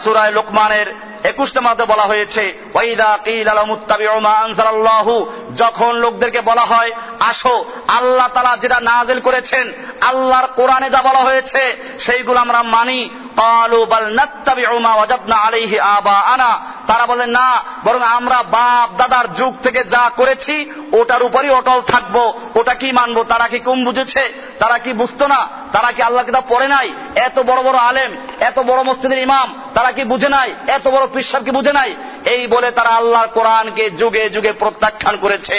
সূরা লোকমানের 21 নম্বরে বলা হয়েছে ওয়াইদা কিলা লাহুম ইত্তাবিউ মা আনজালাল্লাহু, যখন লোকদেরকে বলা হয় আসো আল্লাহ তাআলা যেটা নাযিল করেছেন, আল্লাহর কোরআনে যা বলা হয়েছে সেইগুলো আমরা মানি, ক্বালু বাল নাত্তাবিউ মা ওয়াজাদনা আলাইহি আবাআনা, তারা বলে না, বরং আমরা বাপ দাদার যুগ থেকে যা করেছি ওটার উপরই অটল থাকবো, ওটা কি মানবো। তারা কি কম বুঝেছে? তারা কি বুঝতো না? তারা কি আল্লাহ কিতাব পড়ে নাই? এত বড় বড় আলেম, এত বড় মসজিদের ইমাম, তারা কি বুঝে নাই? এত বড় পীর সাহেব কি বুঝে নাই? এই বলে তারা আল্লাহর কোরআনকে যুগে যুগে প্রত্যাখ্যান করেছে।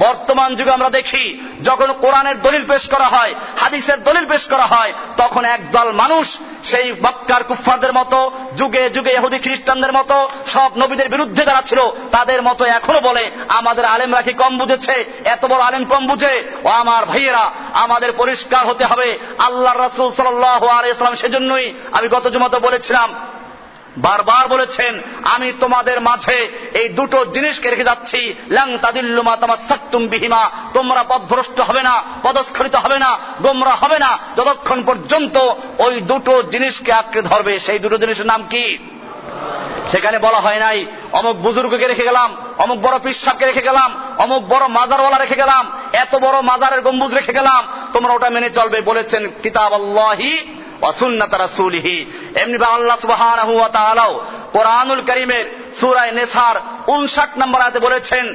বর্তমান যুগে আমরা দেখি যখন কোরআনের দলিল পেশ করা হয়, হাদিসের দলিল পেশ করা হয়, তখন একদল মানুষ সেই মক্কার কুফফারদের মতো, যুগে যুগে ইহুদি খ্রিস্টানদের মতো, সব নবীদের বিরুদ্ধে যারা ছিল তাদের মতো এখনো বলে আমাদের আলেমরা কি কম বুঝেছে, এত বড় আলেম কম বুঝে। ও আমার ভাইয়েরা, আমাদের পরিষ্কার হতে হবে। আল্লাহর রাসূল সাল্লাল্লাহু আলাইহি ওয়াসাল্লাম সেজন্যই আমি গত জুমাতে বলেছিলাম, বারবার বলেছেন আমি তোমাদের মাঝে এই দুটো জিনিসকে রেখে যাচ্ছি, লাং তাদিল্লু মা তামাসসাকতুম বিহিমা, তোমরা পথভ্রষ্ট হবে না, পদস্খলিত হবে না, গোমরাহ হবে না যতক্ষণ পর্যন্ত ওই দুটো জিনিসকে আঁকড়ে ধরবে। সেই দুটো জিনিসের নাম কি? সেখানে বলা হয় নাই অমুক বুজুর্গকে রেখে গেলাম, অমুক বড় পীর সাহেবকে রেখে গেলাম, অমুক বড় মাজারওয়ালা রেখে গেলাম, এত বড় মাজারের গম্বুজ রেখে গেলাম, তোমরা ওটা মেনে চলবে। বলেছেন কিতাবাল্লাহি ওয়া সুন্নাত রাসূলিহি। এমনি আল্লাহ সুবহানাহু ওয়া তাআলা কোরআনুল কারীমের সূরা নিসার 59 নম্বর আয়াতে বলেছেন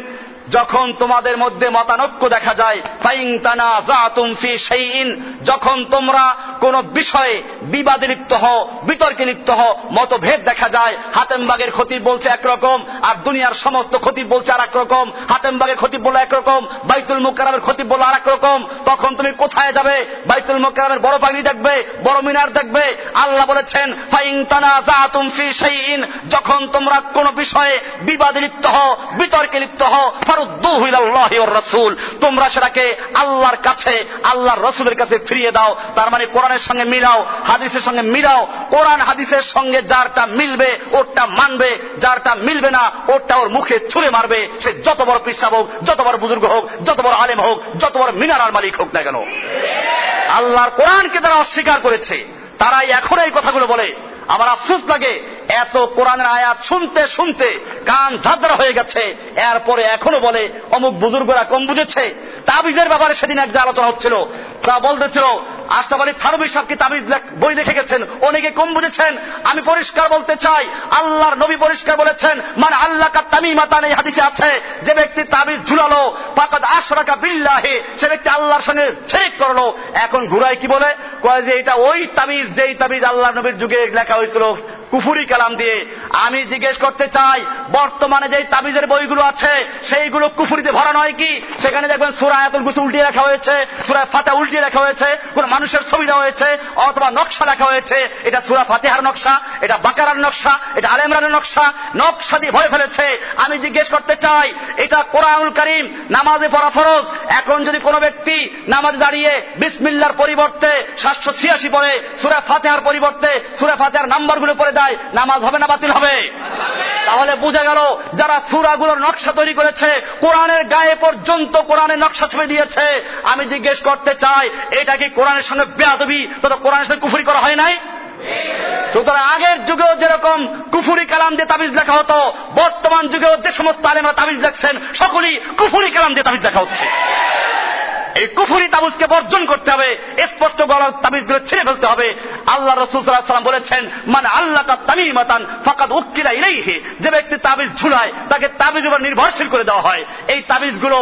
যখন তোমাদের মধ্যে মতানৈক্য দেখা যায়, ফাইন তানাযাতুম ফি শাইইন, যখন তোমরা কোন বিষয়ে বিবাদে লিপ্ত হও, বিতর্কে লিপ্ত হও, মতভেদ দেখা যায়, হাতেমবাগের খতিব বলছে একরকম আর দুনিয়ার সমস্ত খতিব বলছে আর এক রকম, হাতেমবাগের খতিব বলে একরকম, বাইতুল মুকাররমের খতিব বলে আর এক রকম, তখন তুমি কোথায় যাবে? বাইতুল মুকাররমের বড় পাগড়ি দেখবে, বড় মিনার দেখবে? আল্লাহ বলেছেন ফাইন তানাযাতুম ফি শাইইন, যখন তোমরা কোন বিষয়ে বিবাদে লিপ্ত হও, বিতর্কে লিপ্ত হও, ফারুদ্দুহু ইলাল্লাহি ওয়ার রাসূল, তোমরা সেটাকে আল্লাহর কাছে, আল্লাহর রাসূলের কাছে ফিরিয়ে দাও। তার মানে কোরআনের সঙ্গে মিলাও, হাদিসের সঙ্গে মিলাও। কোরআন হাদিসের সঙ্গে যারটা মিলবে ওরটা মানবে, যারটা মিলবে না ওরটা ওর মুখে ছুঁড়ে মারবে, সে যত বড় পীর সাহেব হোক, যত বড় বুজুর্গ হোক, যত বড় আলেম হোক, যত বড় মিনারার মালিক হোক না কেন। আল্লাহর কোরআনকে যারা অস্বীকার করেছে তারাই এখন এই কথাগুলো বলে। আমার আফসোস লাগে, এত কোরআনের আয়াত শুনতে শুনতে কান ঝাঁঝরা হয়ে গেছে, এরপরে এখনো বলে অমুক বুজুর্গরা কম বুঝেছে। তাবিজের ব্যাপারে সেদিন এক আলোচনা হচ্ছিল, তা বলতেছিল আশরাফ আলী থানভী সাহেব কি তাবিজ বই লিখে গেছেন, অনেকে কম বুঝেছেন। আমি পরিষ্কার বলতে চাই, আল্লাহর নবী পরিষ্কার বলেছেন মান আল্লাকা তামিমাতান, এই হাদিসে আছে যে ব্যক্তি তাবিজ ঝুলালো ফাকাদ আশরাকা বিল্লাহি, সে ব্যক্তি আল্লাহর সঙ্গে শিরক করলো। এখন ঘুরাই কি বলে, কয় যে এটা ওই তাবিজ যেই তাবিজ আল্লাহর নবীর যুগে লেখা হয়েছিল কুফুরি কালাম দিয়ে। আমি জিজ্ঞেস করতে চাই, বর্তমানে যে তাবিজের বইগুলো আছে সেইগুলো কুফুরিতে ভরা নয় কি? সেখানে দেখবেন সূরা আয়াতুল কুরসি উল্টিয়ে রাখা হয়েছে, সূরা ফাতিহা উল্টিয়ে রাখা হয়েছে, কোন মানুষের ছবি দেওয়া হয়েছে অথবা নকশা লেখা হয়েছে, এটা সূরা ফাতিহার নকশা, এটা বাকারার নকশা, এটা আলে ইমরানের নকশা, নকশা দিয়ে ভরে ফেলেছে। আমি জিজ্ঞেস করতে চাই, এটা কোরআনুল কারীম, নামাজে পড়া ফরজ। এখন যদি কোনো ব্যক্তি নামাজে দাঁড়িয়ে বিসমিল্লাহর পরিবর্তে 786 পড়ে, সূরা ফাতিহার পরিবর্তে সূরা ফাতিহার নাম্বারগুলো পড়ে দেয়, নামাজ হবে না বাতিল হবে? তাহলে বুঝা গেল যারা সূরাগুলোর নকশা তৈরি করেছে, কোরআনের গায়ে পর্যন্ত কোরআনের নকশা ছবি দিয়েছে। আমি জিজ্ঞেস করতে চাই, এটা কি কোরআনের সঙ্গে বেয়াদবি তথা কোরআনের সঙ্গে কুফরি করা হয় নাই? সুতরাং আগের যুগেও যেরকম কুফরি কালাম দিয়ে তাবিজ লেখা হতো, বর্তমান যুগেও যে সমস্ত আলেমরা তাবিজ লেখছেন সকলেই কুফরি কালাম দিয়ে তাবিজ লেখা হচ্ছে। এই কুফরি তাবিজকে বর্জন করতে হবে, স্পষ্ট গলার তাবিজগুলো ছিঁড়ে ফেলতে হবে। আল্লাহ রাসূল সাল্লাল্লাহু আলাইহি ওয়াসাল্লাম বলেছেন, মান আল্লাকা তামিমাতান ফাকাদ উক্কিলা ইলাইহি, যে ব্যক্তি তাবিজ ঝুলায় তাকে তাবিজ উপর নির্ভরশীল করে দেওয়া হয়। এই তাবিজগুলো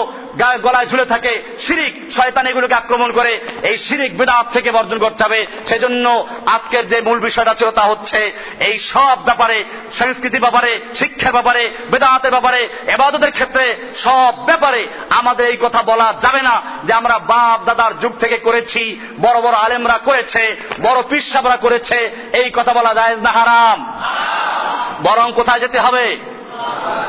গলায় ঝুলে থাকে, শিরিক, শয়তান এগুলোকে আক্রমণ করে। এই শিরিক বিদআত থেকে বর্জন করতে হবে। সেজন্য আজকের যে মূল বিষয়টা ছিল তা হচ্ছে এই সব ব্যাপারে, সংস্কৃতির ব্যাপারে, শিক্ষার ব্যাপারে, বিদআতের ব্যাপারে, ইবাদতের ক্ষেত্রে সব ব্যাপারে আমাদের এই কথা বলা যাবে না যে আমরা বাপ দাদার যুগ থেকে করেছি, বড় বড় আলেমরা করেছে, বড় পীর সাহেবরা করেছে, এই কথা বলা জায়েজ না হারাম? বরং কোথায় যেতে হবে?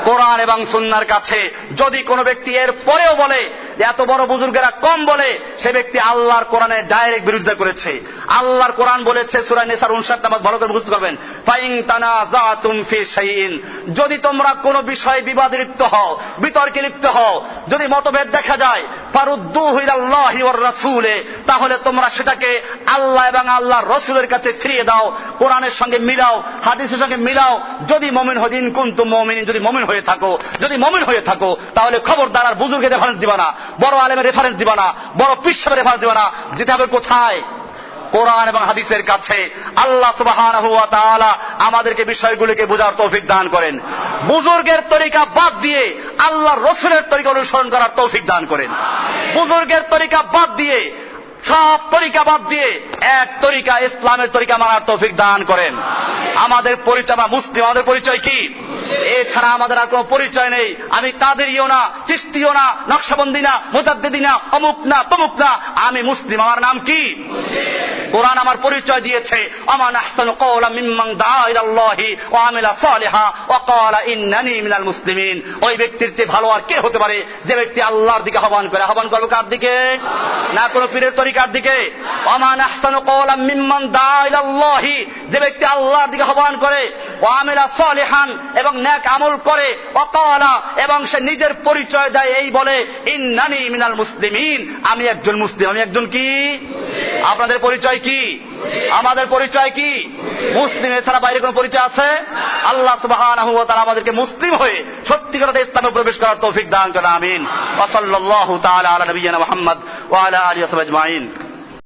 কোরআন এবং সুন্নাহর কাছে। যদি কোনো ব্যক্তি এর পরেও বলে এত বড় বুজুর্গেরা কম বলে, সে ব্যক্তি আল্লাহর কোরআনের ডাইরেক্ট বিরোধিতা করেছে। আল্লাহর কোরআন বলেছে সূরা নিসার 59 নাম্বার, ভালো করে বুঝতে পারবেন, ফাইন তানাযাতুম ফি শাইইন, যদি তোমরা কোনো বিষয়ে বিবাদে লিপ্ত হও, বিতর্কে লিপ্ত হও, যদি মতভেদ দেখা যায়, ফারুদ্দুহু ইলাল্লাহি ওয়ার রাসূলে, তাহলে তোমরা সেটাকে আল্লাহ এবং আল্লাহর রাসূলের কাছে ফিরিয়ে দাও, কোরআনের সঙ্গে মিলাও, হাদিসের সঙ্গে মিলাও। যদি মুমিন হদিন কুনতুম মুমিনিন, যদি মুমিন হয়ে থাকো, যদি মুমিন হয়ে থাকো, তাহলে খবরদার আর বুজুর্গের রেফারেন্স দিবা না, বড় আলেমের রেফারেন্স দিবা না, বড় পীর সাহেবের রেফারেন্স দিবা না। যেটা হবে কোথায়? কোরআন এবং হাদিসের কাছে। আল্লাহ সুবহানাহু ওয়া তাআলা আমাদেরকে বিষয়গুলিকে বোঝার তৌফিক দান করেন। বুজুর্গের তরিকা বাদ দিয়ে আল্লাহর রাসূলের তরিকা অনুসরণ করার তৌফিক দান করেন। বুজুর্গের তরিকা বাদ দিয়ে, সব তরিকা বাদ দিয়ে এক তরিকা, ইসলামের তরিকা মানার তৌফিক দান করেন। আমাদের পরিচয়, আমরা মুসলিম, আমাদের পরিচয় কি? এছাড়া আমাদের আর কোনো পরিচয় নেই। আমি কাদেরিও না, চিশতিও না, নকশবন্দি না, মুজাদ্দিদি না, অমুক না, তমুক না, আমি মুসলিম। আমার নাম কি? কোরআন আমার পরিচয় দিয়েছে, আমান আহসানু কওলাম মিম্মান দাআ ইলাল্লাহি ওয়া আমিলা সালিহা ওয়া ক্বালা ইন্নানি মিনাল মুসলিমিন। ওই ব্যক্তির চেয়ে ভালো আর কে হতে পারে যে ব্যক্তি আল্লাহর দিকে আহ্বান করে? আহ্বান করবে কার দিকে? না কোনো পীরের তরিকার দিকে। আমান আহসানু কওলাম মিম্মান দাআ ইলাল্লাহি, যে ব্যক্তি আল্লাহর দিকে আহ্বান করে, ওয়া আমিলা সালিহান, এবং নেক আমল করে, ওয়া ক্বালা, এবং সে নিজের পরিচয় দেয় এই বলে, ইন্নানি মিনাল মুসলিমিন, আমি একজন মুসলিম। আমি একজন কি? আপনাদের পরিচয় কি? আমাদের পরিচয় কি? মুসলিম। এছাড়া বাইরে কোন পরিচয় আছে? আল্লাহ সুবহানাহু ওয়া তাআলা আমাদেরকে মুসলিম হয়ে সত্যিকার অর্থে ইসলামে প্রবেশ করার তৌফিক দান করেন। আমিন। ওয়া সাল্লাল্লাহু তাআলা আলা নবিয়িনা মুহাম্মদ ওয়া আলা আলিহি ওয়া সাহবিহি আজমাইন।